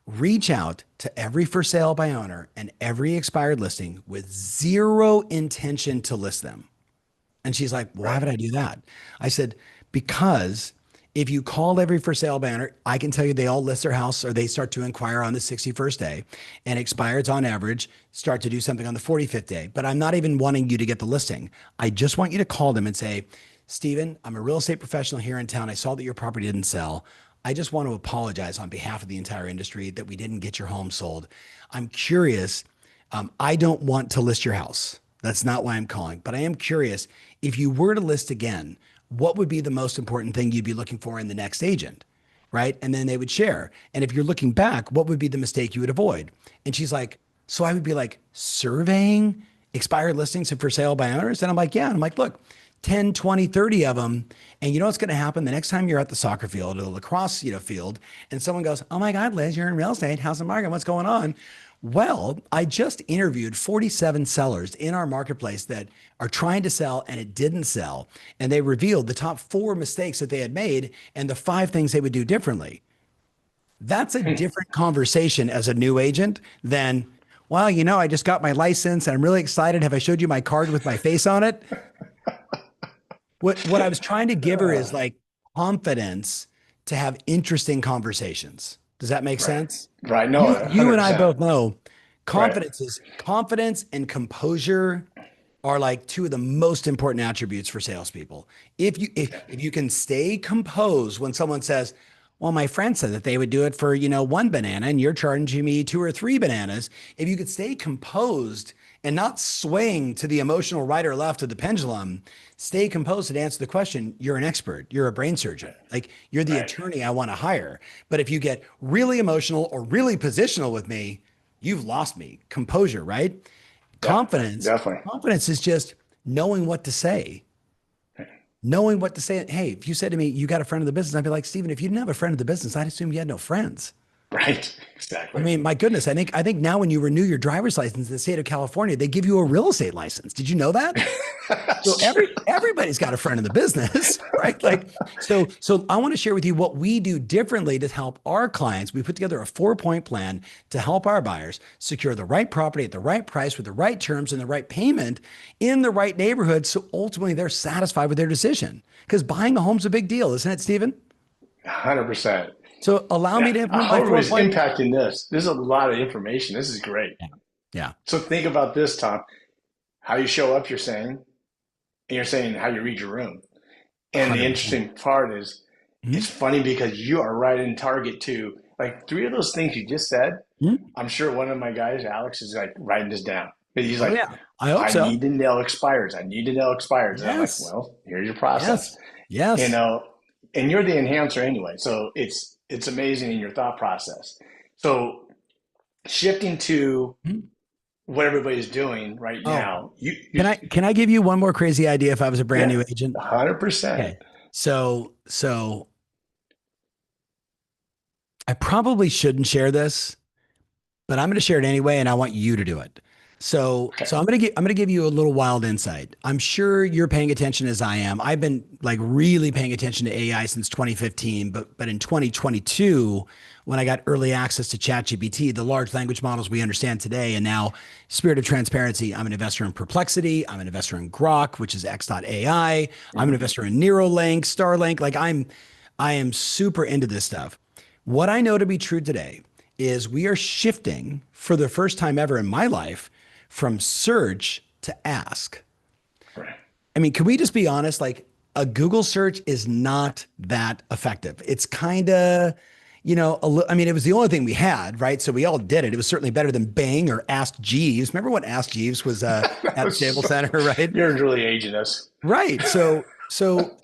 reach out to every for sale by owner and every expired listing with zero intention to list them? And she's like, why Right. would I do that? I said, because If you call every for sale banner, I can tell you they all list their house or they start to inquire on the 61st day, and expireds on average start to do something on the 45th day. But I'm not even wanting you to get the listing. I just want you to call them and say, Stephen, I'm a real estate professional here in town. I saw that your property didn't sell. I just want to apologize on behalf of the entire industry that we didn't get your home sold. I'm curious. I don't want to list your house. That's not why I'm calling, but I am curious, if you were to list again, what would be the most important thing you'd be looking for in the next agent? Right. And then they would share. And if you're looking back, what would be the mistake you would avoid? And she's like, so I would be like, surveying expired listings and for sale by owners. And I'm like, yeah. And I'm like, look, 10, 20, 30 of them. And you know what's going to happen the next time you're at the soccer field or the lacrosse, field, and someone goes, oh my God, Liz, you're in real estate. How's the market? What's going on? Well, I just interviewed 47 sellers in our marketplace that are trying to sell and it didn't sell. And they revealed the top 4 mistakes that they had made and the 5 things they would do differently. That's a different conversation as a new agent than, well, I just got my license and I'm really excited. Have I showed you my card with my face on it? What I was trying to give her is like confidence to have interesting conversations. Does that make sense? Right. No, You and I 100%. both know Right. confidence and composure are like 2 of the most important attributes for salespeople. If you can stay composed when someone says, well, my friend said that they would do it for, 1 banana and you're charging me 2 or 3 bananas. If you could stay composed and not swing to the emotional right or left of the pendulum, stay composed and answer the question, you're an expert. You're a brain surgeon. Like you're the Right. attorney I want to hire. But if you get really emotional or really positional with me, you've lost me. Composure, right? Confidence. Definitely. Confidence is just knowing what to say. Knowing what to say. Hey, if you said to me, you got a friend of the business, I'd be like, Stephen, if you didn't have a friend of the business, I'd assume you had no friends. Right. I Exactly. mean, my goodness, I think now when you renew your driver's license in the state of California, they give you a real estate license. Did you know that? So That's true. everybody's got a friend in the business, right? Like, so I want to share with you what we do differently to help our clients. We put together a 4-point plan to help our buyers secure the right property at the right price with the right terms and the right payment in the right neighborhood. So ultimately they're satisfied with their decision. Because buying a home's a big deal, isn't it, Stephen? 100%. So allow me Yeah. to I implement my hope four everybody's point. impacting this. This is a lot of information. This is great. Yeah. Yeah. So think about this, Tom. How you show up, and you're saying how you read your room. And the 100%. interesting part is, it's funny because you are right in target too. Like 3 of those things you just said, Mhm. I'm sure one of my guys, Alex, is like writing this down. But he's Oh like, yeah. I hope I so. need to nail expires. I need to nail expires. And I'm like, Yes. well, here's your process. Yes. You Yes. know, and you're the enhancer anyway. So it's amazing in your thought process. So shifting to Mhm. what everybody's doing right Oh, now, can I give you one more crazy idea if I was a brand yeah, new agent? 100%. Okay. So I probably shouldn't share this, but I'm going to share it anyway, and I want you to do it. So Okay. I'm going to give you a little wild insight. I'm sure you're paying attention as I am. I've been like really paying attention to AI since 2015, but in 2022, when I got early access to ChatGPT, the large language models we understand today, and now spirit of transparency, I'm an investor in Perplexity, I'm an investor in Grok, which is X.AI, I'm an Mhm. investor in Neuralink, Starlink. I am super into this stuff. What I know to be true today is we are shifting for the first time ever in my life from search to ask. Right. I mean, can we just be honest? Like a Google search is not that effective. It's kind of, I mean, it was the only thing we had, right? So we all did it. It was certainly better than Bing or Ask Jeeves. Remember when Ask Jeeves was at Staples Center, right? You're really aging us. Right. So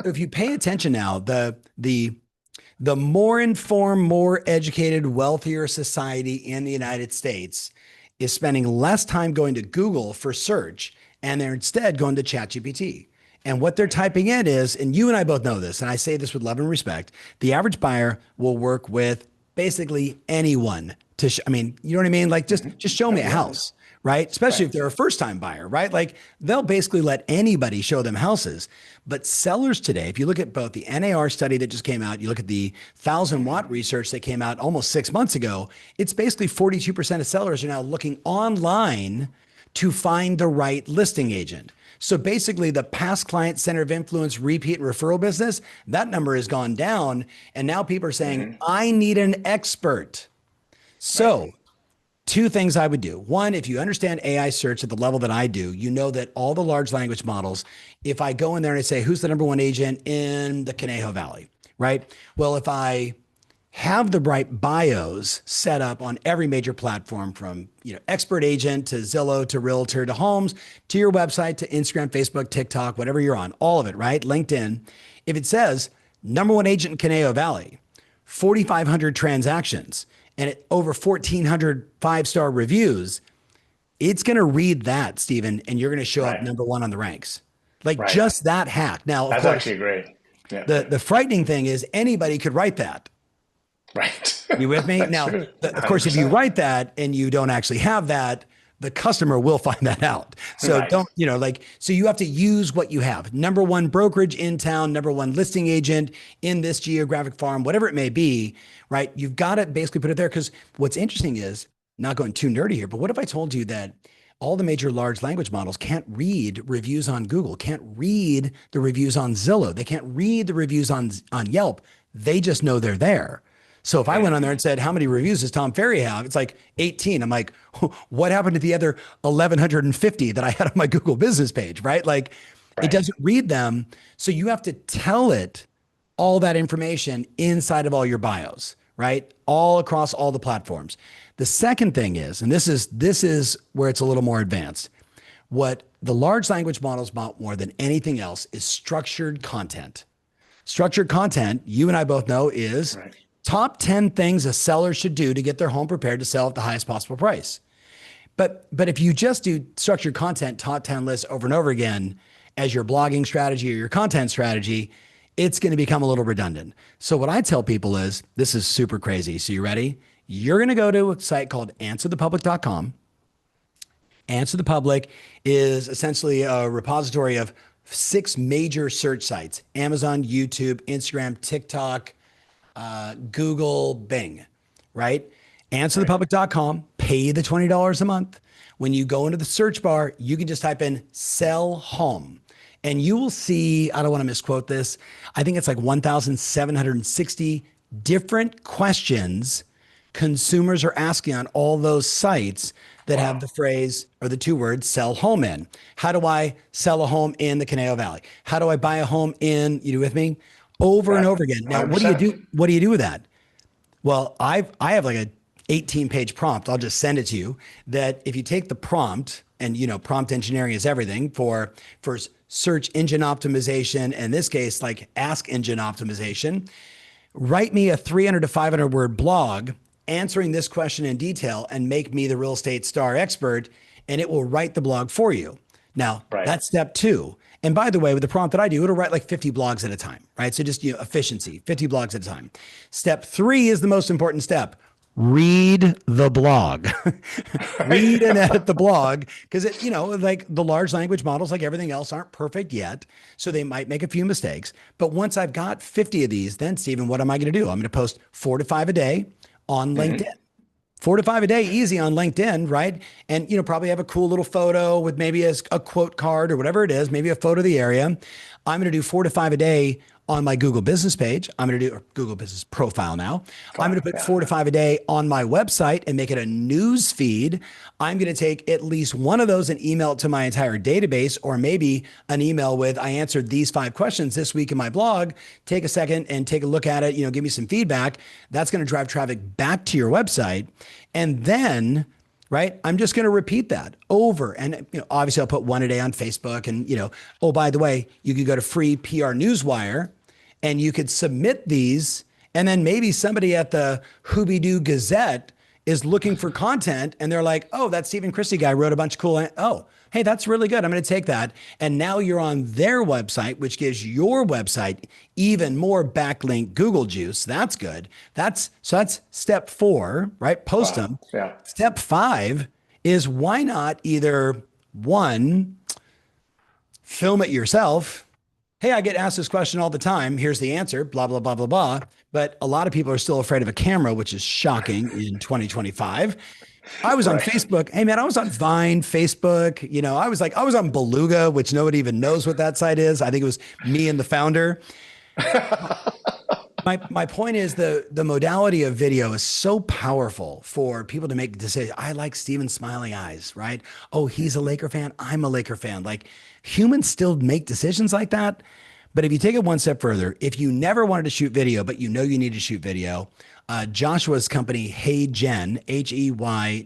if you pay attention now, the more informed, more educated, wealthier society in the United States is spending less time going to Google for search, and they're instead going to ChatGPT. And what they're typing in is, and you and I both know this, and I say this with love and respect, the average buyer will work with basically anyone I mean, you know what I mean? Like just show me a Absolutely. house, right? Especially Right. if they're a first time buyer, right? Like they'll basically let anybody show them houses. But sellers today, if you look at both the NAR study that just came out, you look at the 1,000 watt research that came out almost 6 months ago, it's basically 42% of sellers are now looking online to find the right listing agent. So basically, the past client center of influence, repeat and referral business, that number has gone down. And now people are saying, Hmm. I need an expert. Right. So two things I would do. One, if you understand AI search at the level that I do, you know that all the large language models, if I go in there and I say, who's the number one agent in the Conejo Valley, right? Well, if I have the right bios set up on every major platform from, expert agent to Zillow to realtor to homes to your website to Instagram, Facebook, TikTok, whatever you're on, all of it, right? LinkedIn. If it says number one agent in Conejo Valley, 4,500 transactions and over 1,400 five-star reviews, it's going to read that, Stephen, and you're going to show up Right. number one on the ranks. Like Right. just that hack. Now, of That's course, actually great. Yeah. the frightening thing is anybody could write that. Right. You with me? That's Now, true. of course, if you 100%. write that and you don't actually have that, the customer will find that out. So Right. don't, so you have to use what you have. Number one brokerage in town, number one listing agent in this geographic farm, whatever it may be, right? You've got to basically put it there because what's interesting is, not going too nerdy here, but what if I told you that all the major large language models can't read reviews on Google, can't read the reviews on Zillow, they can't read the reviews on Yelp. They just know they're there. So if I went on there and said, how many reviews does Tom Ferry have? It's like 18. I'm like, what happened to the other 1,150 that I had on my Google business page, right? Like it Right. doesn't read them. So you have to tell it all that information inside of all your bios, right? All across all the platforms. The second thing is, and this is where it's a little more advanced. What the large language models want more than anything else is structured content. Structured content, you and I both know, is Right. top 10 things a seller should do to get their home prepared to sell at the highest possible price. But if you just do structured content top 10 lists over and over again as your blogging strategy or your content strategy, it's going to become a little redundant. So what I tell people is, this is super crazy. So you ready? You're going to go to a site called answerthepublic.com. Answer the Public is essentially a repository of 6 major search sites: Amazon, YouTube, Instagram, TikTok, Google, Bing, right? Right. Answerthepublic.com, pay the $20 a month. When you go into the search bar, you can just type in sell home and you will see, I don't want to misquote this, I think it's like 1,760 different questions consumers are asking on all those sites that have Wow. the phrase or the 2 words sell home in. How do I sell a home in the Conejo Valley? How do I buy a home in, you with me? Over and Right. over again. Now, what do you 100%. do? What do you do with that? Well, I have like a 18-page prompt. I'll just send it to you that if you take the prompt and prompt engineering is everything for search engine optimization, and in this case, like ask engine optimization, write me a 300 to 500 word blog answering this question in detail and make me the real estate star expert, and it will write the blog for you. Now, Right. that's step 2. And by the way, with the prompt that I do, it'll write like 50 blogs at a time, right? So just efficiency, 50 blogs at a time. Step 3 is the most important step. Read the blog. Read and edit the blog because like the large language models, like everything else, aren't perfect yet. So they might make a few mistakes. But once I've got 50 of these, then Stephen, what am I going to do? I'm going to post 4 to 5 a day on Hmm. LinkedIn. 4 to 5 a day, easy on LinkedIn, right? And probably have a cool little photo with maybe a quote card or whatever it is, maybe a photo of the area. I'm going to do 4 to 5 a day on my Google business page. I'm going to do or Google business profile now. I'm going Fine. to put Yeah. 4 to 5 a day on my website and make it a news feed. I'm going to take at least one of those and email it to my entire database, or maybe an email with, I answered these 5 questions this week in my blog. Take a second and take a look at it, give me some feedback. That's going to drive traffic back to your website. And then, right, I'm just going to repeat that over. And obviously I'll put 1 a day on Facebook. And oh, by the way, you could go to free PR Newswire and you could submit these. And then maybe somebody at the Hooby-Doo Gazette is looking for content and they're like, oh, that Stephen Christie guy wrote a bunch of cool, oh, hey, that's really good. I'm going to take that. And now you're on their website, which gives your website even more backlink Google juice. That's good. That's step 4, right? Post Wow. them. Yeah. Step 5 is, why not either, 1, film it yourself. Hey, I get asked this question all the time. Here's the answer, blah, blah, blah, blah, blah. But a lot of people are still afraid of a camera, which is shocking in 2025. I was on Right. Facebook. Hey man, I was on Vine, Facebook. I was on Beluga, which nobody even knows what that site is. I think it was me and the founder. My point is the modality of video is so powerful for people to make decisions. I like Steven's smiling eyes, right? Oh, he's a Laker fan. I'm a Laker fan. Like humans still make decisions like that. But if you take it one step further, if you never wanted to shoot video, but you know you need to shoot video, Joshua's company, HeyGen,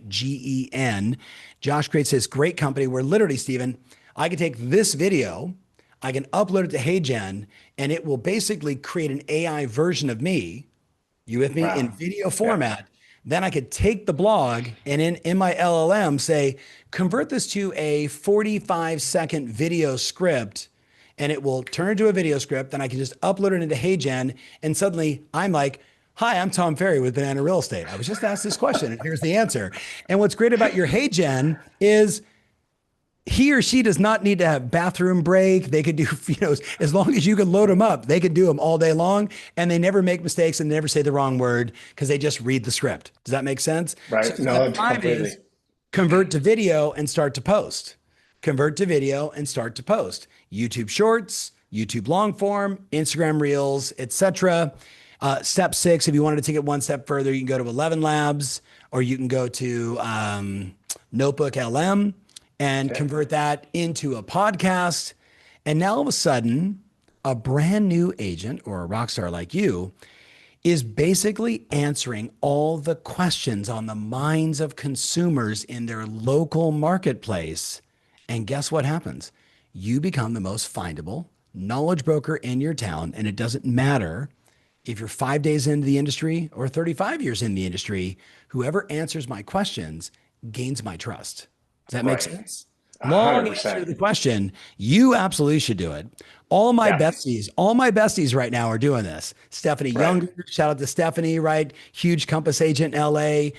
HeyGen, Josh creates this great company where literally, Steven, I can take this video, I can upload it to HeyGen, and it will basically create an AI version of me, you with me, in Wow. video Yeah. format. Then I could take the blog and in my LLM say, convert this to a 45-second video script, and it will turn into a video script. Then I can just upload it into HeyGen, and suddenly I'm like, hi, I'm Tom Ferry with Banana Real Estate. I was just asked this question, and here's the answer. And what's great about your HeyGen is he or she does not need to have bathroom break. They could do, as long as you can load them up, they could do them all day long, and they never make mistakes and never say the wrong word because they just read the script. Does that make sense? So Right. No, step five completely. is convert to video and start to post. Convert to video and start to post. YouTube Shorts, YouTube long form, Instagram Reels, etc. Step six, if you wanted to take it one step further, you can go to 11 Labs or you can go to Notebook LM and Okay. convert that into a podcast. And now all of a sudden, a brand new agent or a rock star like you is basically answering all the questions on the minds of consumers in their local marketplace. And guess what happens? You become the most findable knowledge broker in your town. And it doesn't matter if you're 5 days into the industry or 35 years in the industry, whoever answers my questions gains my trust. Does that make Right. sense? Long answer to 100%. the question. You absolutely should do it. Yeah. All my besties right now are doing this. Stephanie Right. Younger, shout out to Stephanie, right? Huge Compass agent in LA.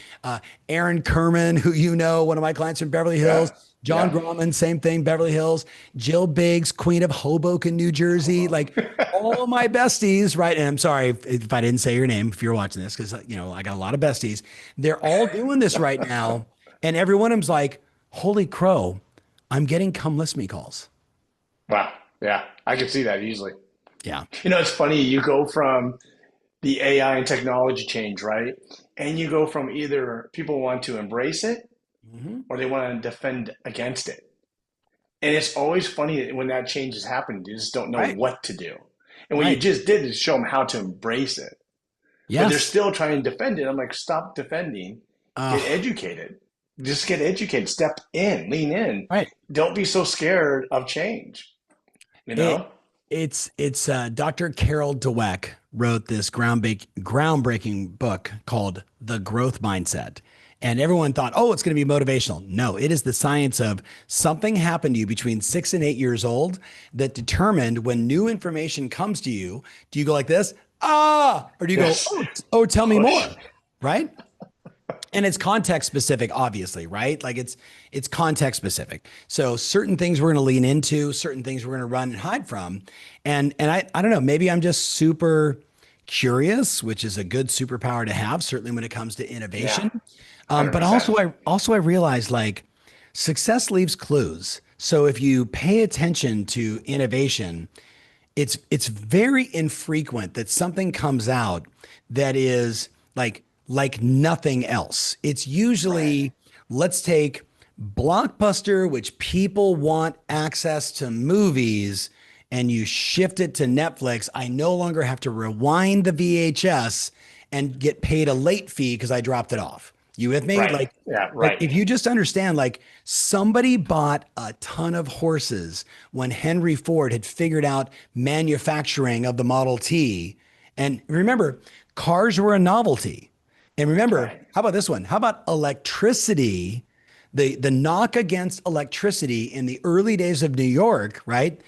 Aaron Kerman, who you know, one of my clients from Beverly Hills. Yeah. John Yeah. Grauman, same thing, Beverly Hills. Jill Biggs, Queen of Hoboken, New Jersey. Like all my besties, right? And I'm sorry if I didn't say your name if you're watching this, because I got a lot of besties. They're all doing this right now, and every one of them's like, "Holy crow, I'm getting come list me calls." Wow. Yeah. I can see that easily. Yeah, It's funny. You go from the AI and technology change, right? And you go from either people want to embrace it hmm or they want to defend against it. And it's always funny when that change has happened. You just don't know right, what to do. And what you right. just did is show them how to embrace it. But they're Yes. still trying to defend it. I'm like, stop defending. Get Uh, educated. Just get educated. Step in. Lean in. right. Don't be so scared of change. You It know? it's Dr. Carol Dweck wrote this groundbreaking book called The Growth Mindset. And everyone thought, oh, it's going to be motivational. No, it is the science of something happened to you between 6 and 8 years old that determined when new information comes to you, do you go like this? Ah, or do you go, Yes. oh, tell me Oh, more, right? And it's context specific, obviously, right? Like it's context specific. So certain things we're going to lean into, certain things we're going to run and hide from. And I don't know, maybe I'm just super curious, which is a good superpower to have, certainly when it comes to yeah. innovation. But 100%. also I realized like success leaves clues. So if you pay attention to innovation, it's very infrequent that something comes out that is like nothing else. It's Right. usually let's take Blockbuster, which people want access to movies, and you shift it to Netflix. I no longer have to rewind the VHS and get paid a late fee because I dropped it off. You with me? Right. Like Yeah. like Right. if you just understand, like somebody bought a ton of horses when Henry Ford had figured out manufacturing of the Model T. And remember, cars were a novelty. And remember, Right. how about this one? How about electricity? The knock against electricity in the early days of New York, right?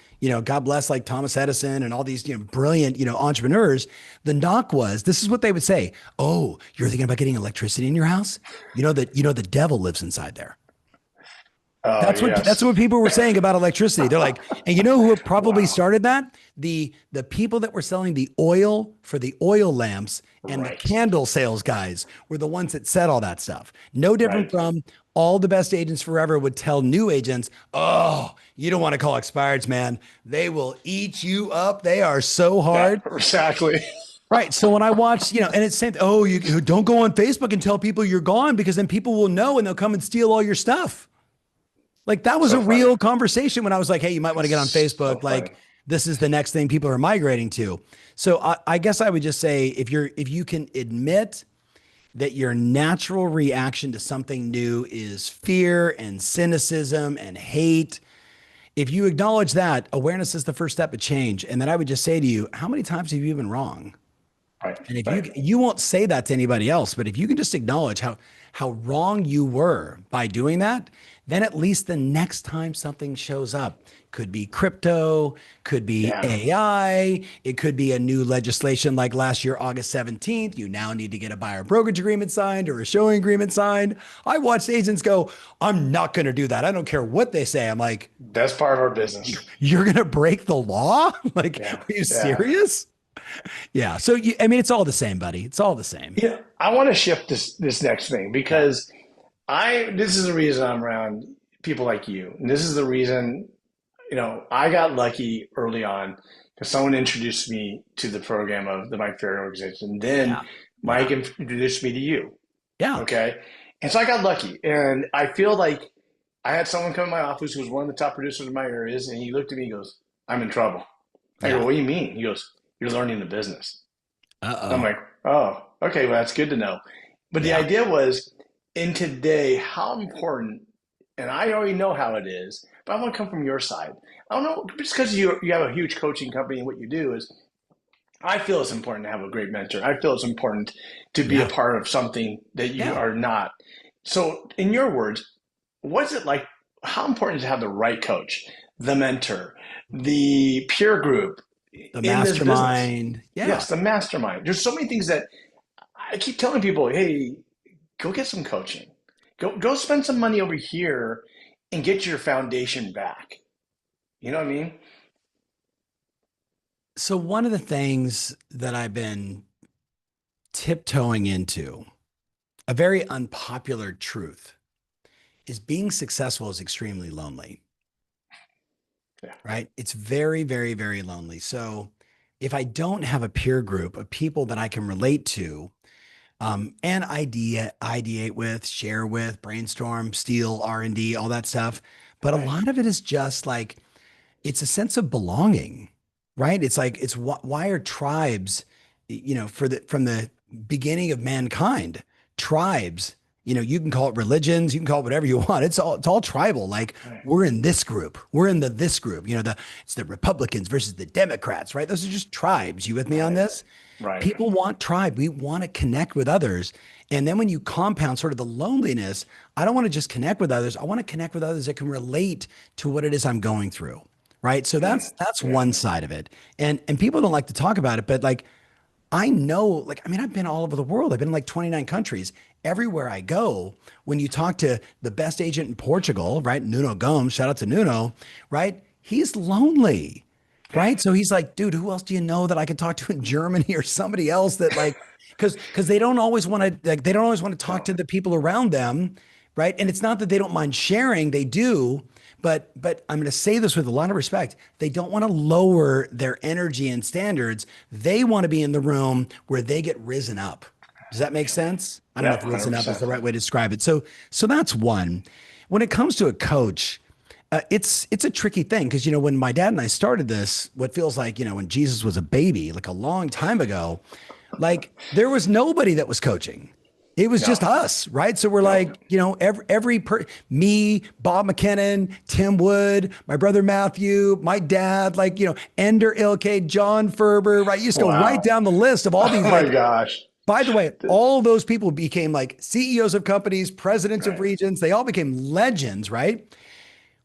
God bless like Thomas Edison and all these, brilliant, entrepreneurs. The knock was, this is what they would say. Oh, you're thinking about getting electricity in your house? You know that the devil lives inside there. Oh, That's what yes. people were saying about electricity. They're like, and you know who probably Wow. started that? The people that were selling the oil for the oil lamps and the Right. candle sales guys were the ones that said all that stuff. No different Right. from all the best agents forever would tell new agents, "Oh, you don't want to call expireds, man. They will eat you up. They are so Yeah, hard." exactly. Right. So when I watch, and it's saying, "Oh, you don't go on Facebook and tell people you're gone because then people will know and they'll come and steal all your stuff." Like that was So a funny. real conversation when I was like, hey, you might want to get on So Facebook. funny. Like this is the next thing people are migrating to. So I guess I would just say if you can admit that your natural reaction to something new is fear and cynicism and hate, if you acknowledge that, awareness is the first step of change. And then I would just say to you, how many times have you been wrong? Right. And if Right. you won't say that to anybody else, but if you can just acknowledge how wrong you were by doing that, then at least the next time something shows up, could be crypto, could be Yeah. AI, it could be a new legislation like last year, August 17th. You now need to get a buyer brokerage agreement signed or a showing agreement signed. I watched agents go, I'm not going to do that. I don't care what they say. I'm like, That's part of our business. you're going to break the law? Like, Yeah. are you Yeah. serious? Yeah. So, I mean, it's all the same, buddy. It's all the same. Yeah. I want to shift this next thing Yeah. because this is the reason I'm around people like you. And this is the reason, I got lucky early on because someone introduced me to the program of the Mike Ferry organization. And then Yeah. Mike Yeah. introduced me to you. Yeah. Okay. And so I got lucky. And I feel like I had someone come in my office who was one of the top producers in my areas. And he looked at me and goes, I'm in trouble. I go, Yeah. what do you mean? He goes, you're learning the business. I'm Uh-oh. like, oh, okay, well, that's good to know. But the Yeah. idea was in today, how important, and I already know how it is, but I want to come from your side. I don't know, just because you have a huge coaching company and what you do is, I feel it's important to have a great mentor. I feel it's important to be a Yeah. part of something that you Yeah. are not. So, in your words, what's it like? How important is to have the right coach, the mentor, the peer group The in this business? mastermind. Yeah. Yes, the mastermind. There's so many things that I keep telling people, hey, go get some coaching. Go spend some money over here and get your foundation back. You know what I mean? So one of the things that I've been tiptoeing into, a very unpopular truth, is being successful is extremely lonely, Yeah. right? It's very, very, very lonely. So if I don't have a peer group of people that I can relate to, and ideate with, share with, brainstorm, steal, R&D, all that stuff. But a Right. lot of it is just like it's a sense of belonging, right? It's like it's why are tribes, for the from the beginning of mankind, tribes, you can call it religions, you can call it whatever you want. It's all tribal. Like Right. we're in this group, we're in this group. It's the Republicans versus the Democrats, right? Those are just tribes. You with me on Right. this? Right. People want tribe. We want to connect with others. And then when you compound sort of the loneliness, I don't want to just connect with others. I want to connect with others that can relate to what it is I'm going through. Right. So that's Yeah. one side of it. And people don't like to talk about it, but like I know, like, I mean, I've been all over the world. I've been in like 29 countries. Everywhere I go, when you talk to the best agent in Portugal, right? Nuno Gomes, shout out to Nuno, right? He's lonely, right? So he's like, dude, who else do you know that I could talk to in Germany or somebody else that like, because they don't always want to like they don't always want to talk No. to the people around them, right? And it's not that they don't mind sharing, they do, but I'm going to say this with a lot of respect. They don't want to lower their energy and standards. They want to be in the room where they get risen up. Does that make sense? I don't know Yeah. if risen up is 100%. the right way to describe it. So that's one. When it comes to a coach, it's a tricky thing because when my dad and I started this, what feels like when Jesus was a baby, like a long time ago, like there was nobody that was coaching. It was just No. us, right? So we're No. like, me, Bob McKinnon, Tim Wood, my brother Matthew, my dad, like, Ender Ilke, John Ferber, right? You just go right Wow. down the list of all Oh these, my like, gosh. by the way, all those people became like CEOs of companies, presidents of Right. regions. They all became legends, right?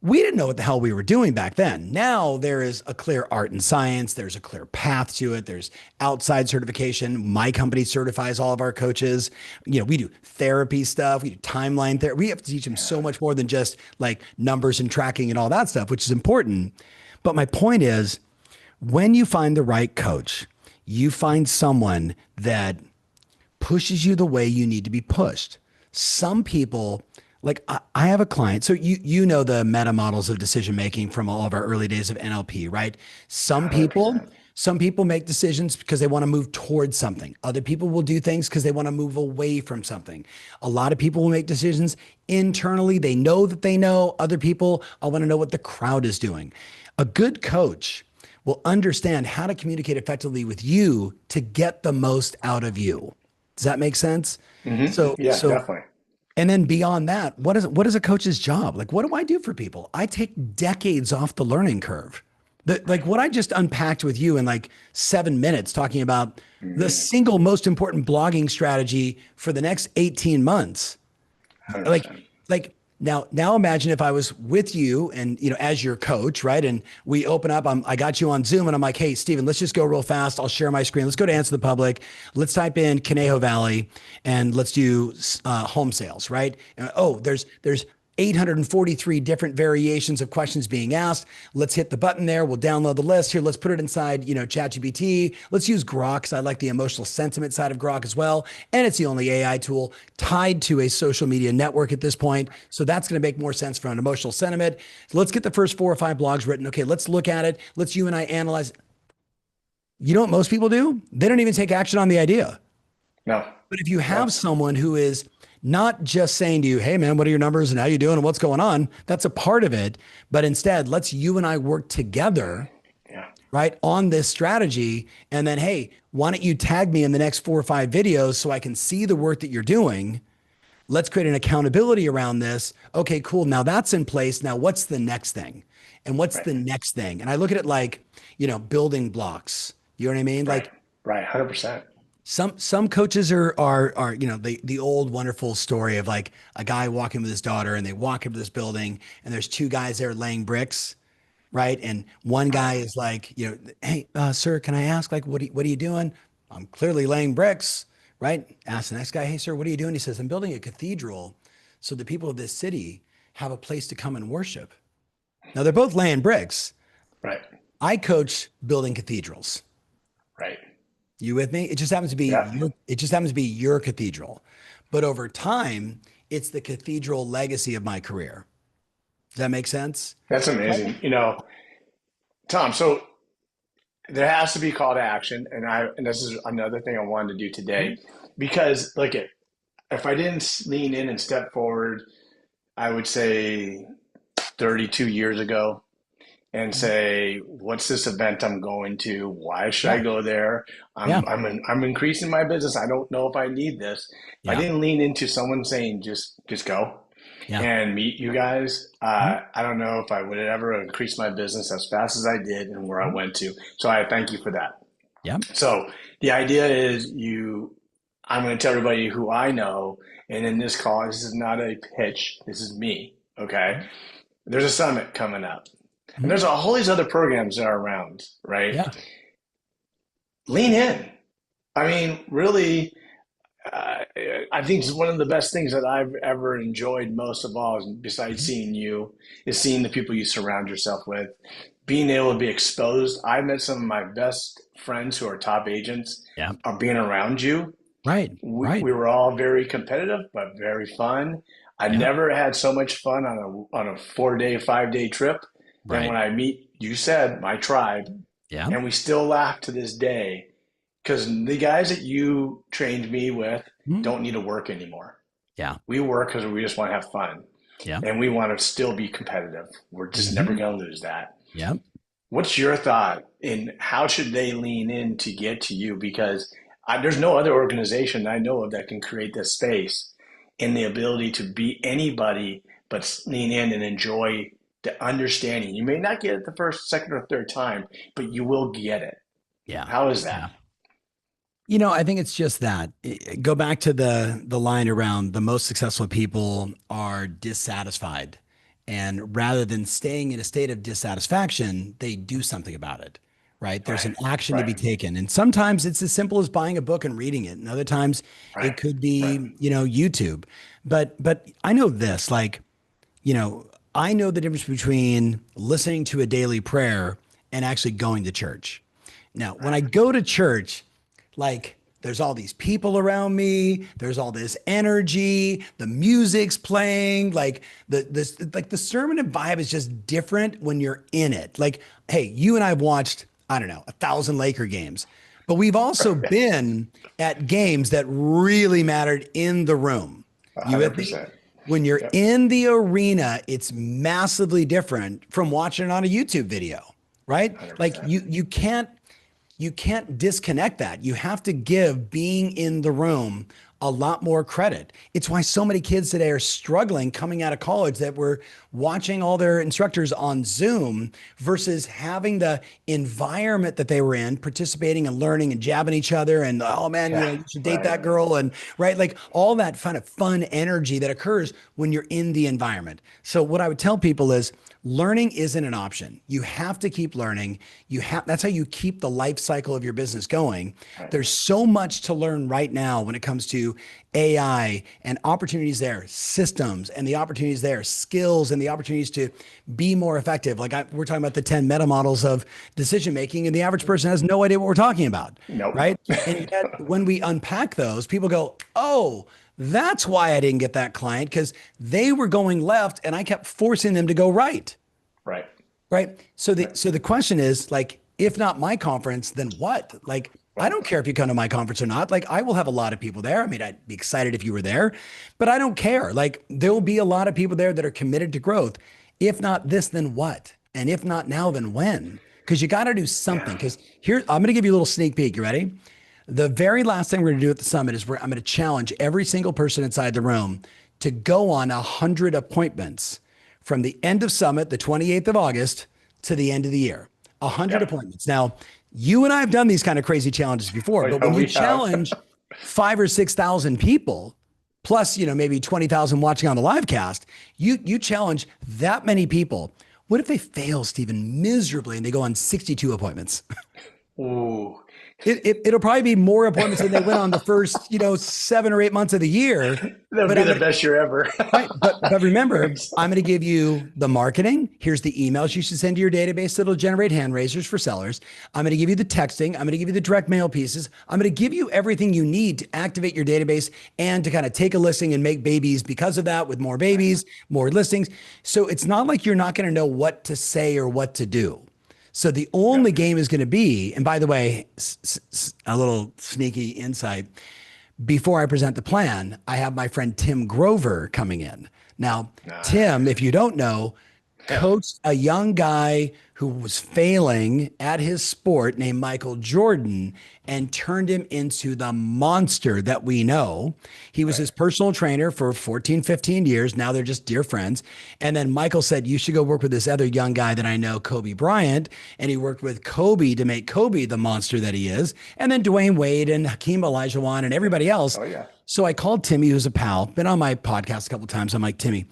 we didn't know what the hell we were doing back then. Now there is a clear art and science. There's a clear path to it. There's outside certification. My company certifies all of our coaches. We do therapy stuff. We do timeline therapy. We have to teach them so much more than just like numbers and tracking and all that stuff, which is important. But my point is, when you find the right coach, you find someone that pushes you the way you need to be pushed. Some people, like I have a client, so you know the meta models of decision making from all of our early days of NLP, right? Some people 100%. some people make decisions because they want to move towards something. Other people will do things because they want to move away from something. A lot of people will make decisions internally. They know that they know. Other people, I want to know what the crowd is doing. A good coach will understand how to communicate effectively with you to get the most out of you. Does that make sense? So, Yeah, so, definitely. and then beyond that, what is a coach's job? Like, what do I do for people? I take decades off the learning curve. Like what I just unpacked with you in like 7 minutes, talking about the Mm, single most important blogging strategy for the next 18 months. Like, 100%. now imagine if I was with you and, as your coach, right? And we open up, I got you on Zoom and I'm like, hey, Steven, let's just go real fast. I'll share my screen. Let's go to Answer the Public. Let's type in Conejo Valley and let's do home sales, right? And, oh, there's 843 different variations of questions being asked. Let's hit the button there. We'll download the list here. Let's put it inside, ChatGPT. Let's use Grok because I like the emotional sentiment side of Grok as well. And it's the only AI tool tied to a social media network at this point. So that's going to make more sense for an emotional sentiment. So let's get the first 4 or 5 blogs written. Okay, let's look at it. Let's you and I analyze. You know what most people do? They don't even take action on the idea. No, But if you have no, someone who is not just saying to you, hey man, what are your numbers and how you doing and what's going on? That's a part of it. But instead, let's you and I work together, yeah, right, on this strategy. And then, hey, why don't you tag me in the next 4 or 5 videos so I can see the work that you're doing? Let's create an accountability around this. Okay, cool. Now that's in place. Now what's the next thing? And what's right, the next thing? And I look at it like, building blocks. You know what I mean? right, Like right, 100%. some coaches are the old wonderful story of like a guy walking with his daughter and they walk into this building and there's 2 guys there laying bricks, right? And one guy is like, hey, sir, can I ask, like, what are you doing? I'm clearly laying bricks, right? Ask the next guy, hey, sir, what are you doing? He says, I'm building a cathedral so the people of this city have a place to come and worship. Now they're both laying bricks. Right, I coach building cathedrals. right. You with me? It just happens to be Yeah, your cathedral. But over time, it's the cathedral legacy of my career. Does that make sense? that's amazing. Tom, so there has to be call to action, and this is another thing I wanted to do today Mhm. because look at if I didn't lean in and step forward, I would say 32 years ago and Mhm. say, what's this event I'm going to? Why should I Yeah. go there? Yeah. I'm increasing my business. I don't know if I need this. If I Yeah. didn't lean into someone saying just go Yeah. and meet you guys, Mhm. I don't know if I would have ever increased my business as fast as I did and where I Mhm. went to. So I thank you for that. Yeah. So the idea is I'm going to tell everybody who I know, and in this call, this is not a pitch. This is me. Okay. Mhm. There's a summit coming up. And Mhm. there's all these other programs that are around, right? Yeah. Lean in. I mean, really, uh, I think one of the best things that I've ever enjoyed most of all, besides Mhm. seeing you, is seeing the people you surround yourself with, being able to be exposed. I met some of my best friends who are top agents Yeah. are being around you. Right. Right. We were all very competitive, but very fun. I Yeah. never had so much fun on a 4 day, 5 day trip than Right. when I meet, you said, my tribe, Yeah. and we still laugh to this day because the guys that you trained me with Mhm. don't need to work anymore. Yeah. We work because we just want to have fun Yeah. and we want to still be competitive. We're just never Mhm. going to lose that. Yeah. What's your thought in how should they lean in to get to you? Because there's no other organization I know of that can create this space and the ability to be anybody but lean in and enjoy the understanding. You may not get it the first, second, or third time, but you will get it. Yeah. How is that? Yeah. I think it's just that. Go back to the line around the most successful people are dissatisfied. And rather than staying in a state of dissatisfaction, they do something about it, right? There's Right. an action to Right. be taken. And sometimes it's as simple as buying a book and reading it. And other times it Right. could Right. be, YouTube. But I know this, like, you know, I know the difference between listening to a daily prayer and actually going to church. Now, when I Right. go to church, like there's all these people around me, there's all this energy, the music's playing, like the sermon and vibe is just different when you're in it. Like, hey, you and I've watched, I don't know, 1,000 Laker games, but we've also been at games that really mattered in the room. A You hundred with me? percent. When you're Yep. in the arena, it's massively different from watching it on a YouTube video, right? Hundred Like percent. you can't disconnect that. You have to give being in the room a lot more credit. It's why so many kids today are struggling coming out of college that were watching all their instructors on Zoom versus having the environment that they were in, participating and learning and jabbing each other and oh man, Yeah. you should date Right. that girl and right, like all that kind of fun energy that occurs when you're in the environment. So what I would tell people is learning isn't an option. You have to keep learning. That's how you keep the life cycle of your business going. Right. There's so much to learn right now when it comes to AI and opportunities there, systems and the opportunities there, skills and the opportunities to be more effective. Like we're talking about the 10 meta models of decision making, and the average person has no idea what we're talking about, Nope. right? And yet, when we unpack those, people go, "Oh, that's why I didn't get that client because they were going left and I kept forcing them to go right." Right. Right. So the Right. so the question is like, if not my conference, then what? Like, I Right. don't care if you come to my conference or not. Like, I will have a lot of people there. I mean, I'd be excited if you were there, but I don't care. Like, there will be a lot of people there that are committed to growth. If not this, then what? And if not now, then when? Because you got to do something. Yeah. Because here, I'm going to give you a little sneak peek. You ready? The very last thing we're going to do at the summit is I'm going to challenge every single person inside the room to go on 100 appointments from the end of summit, the 28th of August, to the end of the year. 100 Yep. appointments. Now, you and I have done these kind of crazy challenges before, Oh, but yeah, when you we have. challenge 5 or 6 thousand people, plus maybe 20,000 watching on the live cast, you challenge that many people. What if they fail, Stephen, miserably, and they go on 62 appointments? Ooh. It'll probably be more appointments than they went on the first 7 or 8 months of the year. That'll But be I'm the gonna best year ever. Right. But remember, I'm going to give you the marketing. Here's the emails you should send to your database that'll generate hand raisers for sellers. I'm going to give you the texting. I'm going to give you the direct mail pieces. I'm going to give you everything you need to activate your database and to kind of take a listing and make babies because of that with more babies, more listings. So it's not like you're not going to know what to say or what to do. So the only Yep. game is going to be, and by the way, a little sneaky insight before I present the plan, I have my friend Tim Grover coming in. Now, Tim, if you don't know, Yeah. coached a young guy who was failing at his sport named Michael Jordan and turned him into the monster that we know. He was Right. his personal trainer for 14, 15 years. Now they're just dear friends. And then Michael said, you should go work with this other young guy that I know, Kobe Bryant. And he worked with Kobe to make Kobe the monster that he is. And then Dwayne Wade and Hakeem Olajuwon and everybody else. Oh yeah. So I called Timmy, who's a pal, been on my podcast a couple of times. I'm like, Timmy,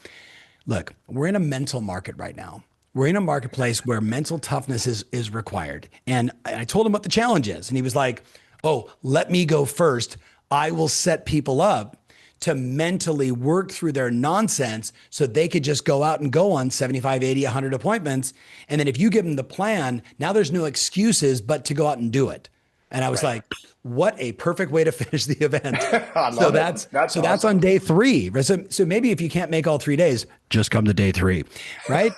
look, we're in a mental market right now. We're in a marketplace where mental toughness is required. And I told him what the challenge is. And he was like, oh, let me go first. I will set people up to mentally work through their nonsense so they could just go out and go on 75, 80, 100 appointments. And then if you give them the plan, now there's no excuses but to go out and do it. And I was Right. like, what a perfect way to finish the event. I So love that's it. That's so that's awesome. on day 3. So maybe if you can't make all 3 days, just come to day 3, right?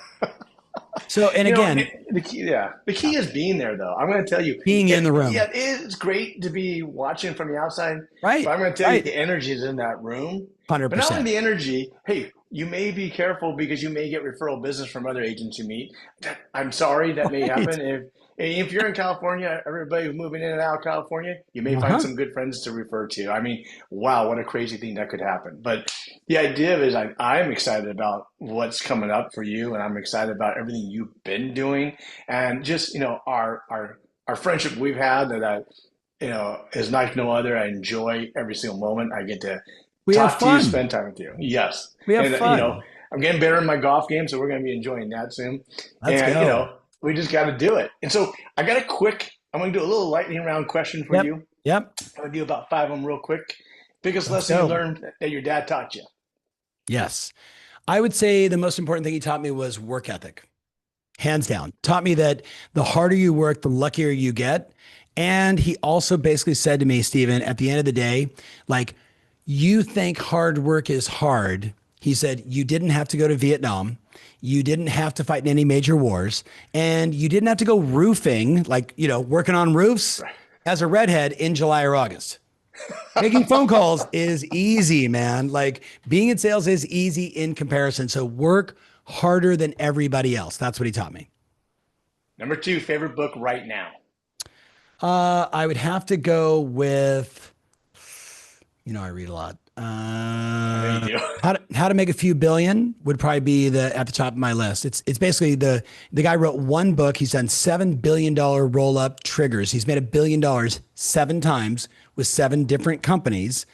So and again, The key, yeah, the key is being there, though. I'm going to tell you, being in the yeah, room, it's great to be watching from the outside, but right? I'm going to tell you, Right, the energy is in that room. But not only 100%. the energy, hey, you may be careful because you may get referral business from other agents you meet. I'm sorry, that may Right. happen. If you're in California, everybody who's moving in and out of California, you may find Uh-huh. some good friends to refer to. I mean, wow, what a crazy thing that could happen. But the idea is I'm excited about what's coming up for you, and I'm excited about everything you've been doing, and just our friendship we've had that is like no other. I enjoy every single moment I get to We have talk to you, fun. spend time with you. Yes, We have and fun. I'm getting better in my golf game, so we're going to be enjoying that soon. Let's And go. we just got to do it. And so I got a quick. I'm going to do a little lightning round question for Yep. you. Yep. I'm going to do about five of them real quick. Biggest Let's lesson you go. learned that your dad taught you? Yes. I would say the most important thing he taught me was work ethic. Hands down. Taught me that the harder you work, the luckier you get. And he also basically said to me, Stephen, at the end of the day, like, you think hard work is hard. He said, you didn't have to go to Vietnam. You didn't have to fight in any major wars. And you didn't have to go roofing, like, working on roofs Right. as a redhead in July or August. Making phone calls is easy, man. Like being in sales is easy in comparison. So work harder than everybody else. That's what he taught me. Number two, favorite book right now. I would have to go with, I read a lot. I know you do. How to make a few billion would probably be the at the top of my list. It's basically the guy wrote one book. He's done $7 billion roll up triggers. He's made $1 billion 7 times with 7 different companies.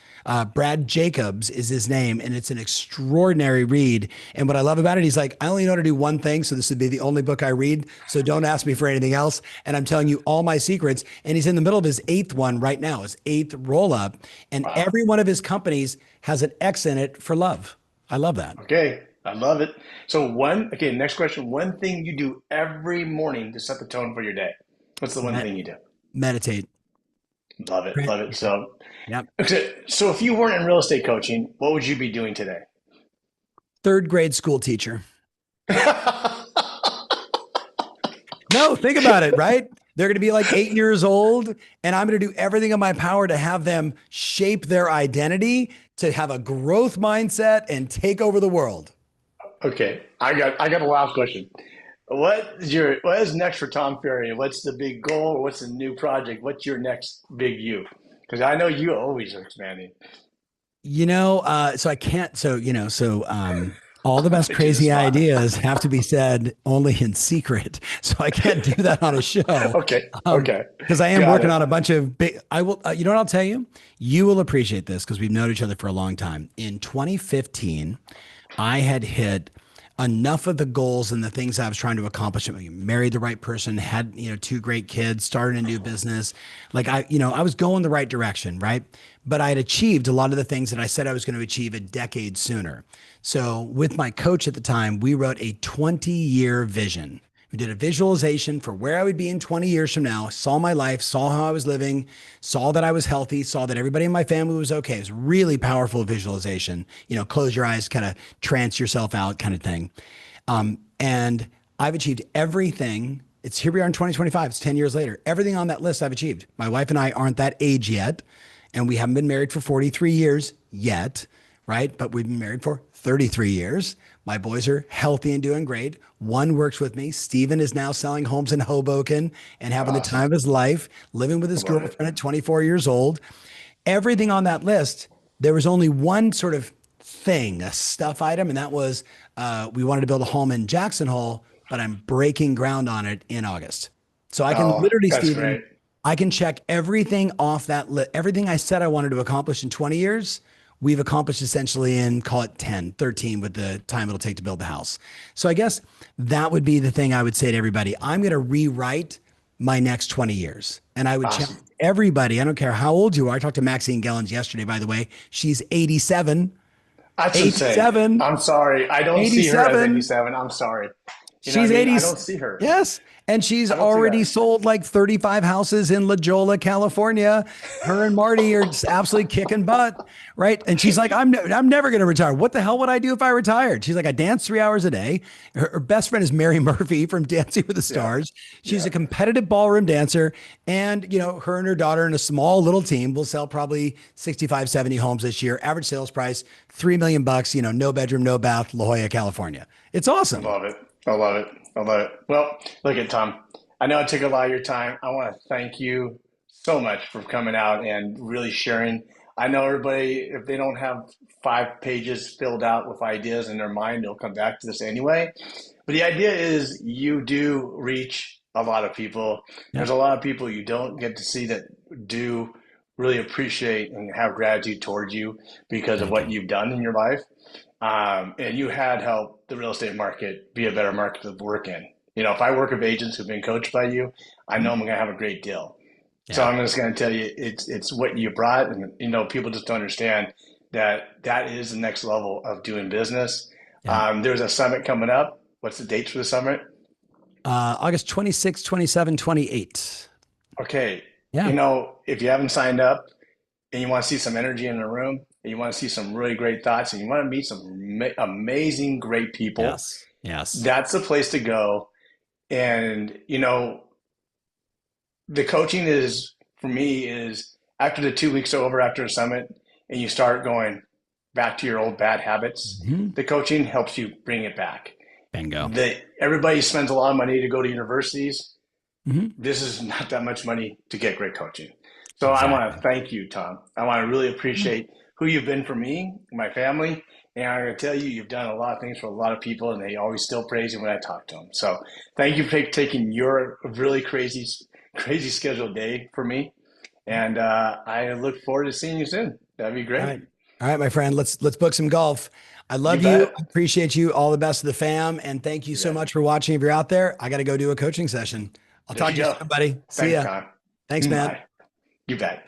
Brad Jacobs is his name, and it's an extraordinary read. And what I love about it, he's like, I only know how to do one thing, so this would be the only book I read. So don't ask me for anything else. And I'm telling you all my secrets. And he's in the middle of his 8th one right now, his 8th roll up. And Wow. every one of his companies has an X in it for love. I love that. Okay. I love it. Okay, next question. One thing you do every morning to set the tone for your day. What's the one Med- thing you do? meditate. Love it. Love it. So, Yep. okay, so if you weren't in real estate coaching, what would you be doing today? Third grade school teacher. No, think about it, right? They're going to be like 8 years old, and I'm going to do everything in my power to have them shape their identity, to have a growth mindset and take over the world. Okay, I got a last question. What is next for Tom Ferry? What's the big goal? Or what's the new project? What's your next big you? Because I know you always are expanding. So I can't, all the best Put you in the crazy spot. ideas have to be said only in secret. So I can't do that on a show. Okay, Um, okay, because I am got working it. on a bunch of big, I will, you know what I'll tell you? You will appreciate this because we've known each other for a long time. In 2015, I had hit enough of the goals and the things I was trying to accomplish. I mean, married the right person, had, 2 great kids, started a new business. Like I was going the right direction, right? But I had achieved a lot of the things that I said I was going to achieve a decade sooner. So with my coach at the time, we wrote a 20-year vision. We did a visualization for where I would be in 20 years from now, saw my life, saw how I was living, saw that I was healthy, saw that everybody in my family was okay. It was really powerful visualization. Close your eyes, kind of trance yourself out kind of thing. And I've achieved everything. It's here we are in 2025. It's 10 years later. Everything on that list I've achieved. My wife and I aren't that age yet, and we haven't been married for 43 years yet, right? But we've been married for 33 years. My boys are healthy and doing great. One works with me. Steven is now selling homes in Hoboken and having the time Awesome. of his life, living with I his love it. girlfriend at 24 years old. Everything on that list, there was only one sort of thing, a stuff item, and that was we wanted to build a home in Jackson Hole, but I'm breaking ground on it in August. So I can Oh, literally, that's Steven, great. I can check everything off that list. Everything I said I wanted to accomplish in 20 years, we've accomplished essentially in, call it 10, 13 with the time it'll take to build the house. So I guess that would be the thing I would say to everybody. I'm going to rewrite my next 20 years. And I would challenge Awesome. everybody. I don't care how old you are. I talked to Maxine Gellens yesterday, by the way. She's 87, That's insane. 87, I'm sorry. I don't see her as 87. 87. I'm sorry. You know what I She's mean? 80. I don't see her. Yes. And she's I don't see already that. sold like 35 houses in La Jolla, California. Her and Marty are just absolutely kicking butt. Right. And she's like, I'm never going to retire. What the hell would I do if I retired? She's like, I dance 3 hours a day. Her best friend is Mary Murphy from Dancing with the Yeah. Stars. She's Yeah. a competitive ballroom dancer. And, her and her daughter and a small little team will sell probably 65, 70 homes this year. Average sales price, 3 million bucks, no bedroom, no bath, La Jolla, California. It's I awesome. love it. I love it. I love it. Well, look at Tom. I know I took a lot of your time. I want to thank you so much for coming out and really sharing. I know everybody, if they don't have 5 pages filled out with ideas in their mind, they'll come back to this anyway. But the idea is you do reach a lot of people. Yeah. There's a lot of people you don't get to see that do really appreciate and have gratitude towards you because of Thank what you. you've done in your life. And you had helped the real estate market be a better market to work in. You know, if I work with agents who've been coached by you, I know I'm going to have a great deal. So Yeah. I'm just going to tell you, it's what you brought, and you know, people just don't understand that that is the next level of doing business. Yeah. There's a summit coming up. What's the dates for the summit? August 26, 27, 28. Okay, Yeah. you know, if you haven't signed up and you want to see some energy in the room, and you want to see some really great thoughts, and you want to meet some amazing, great people, Yes. Yes. that's the place to go. And you know, the coaching is for me is after the 2 weeks are over after a summit and you start going back to your old bad habits, Mhm. the coaching helps you bring it back. Bingo. Everybody spends a lot of money to go to universities. Mhm. This is not that much money to get great coaching. So I want to Exactly. thank you, Tom. I want to really appreciate who you've been for me, my family, and I'm going to tell you, you've done a lot of things for a lot of people, and they always still praise you when I talk to them. So thank you for taking your really crazy, crazy scheduled day for me, and I look forward to seeing you soon. That'd be All great. right. All right, my friend. Let's book some golf. I You love you. I bet. appreciate you. All the best to the fam. And thank you You so bet. much for watching. If you're out there, I got to go do a coaching session. I'll There talk you to you go. soon, buddy. See Thanks, ya. Tom. Thanks, man. Bye. You bet.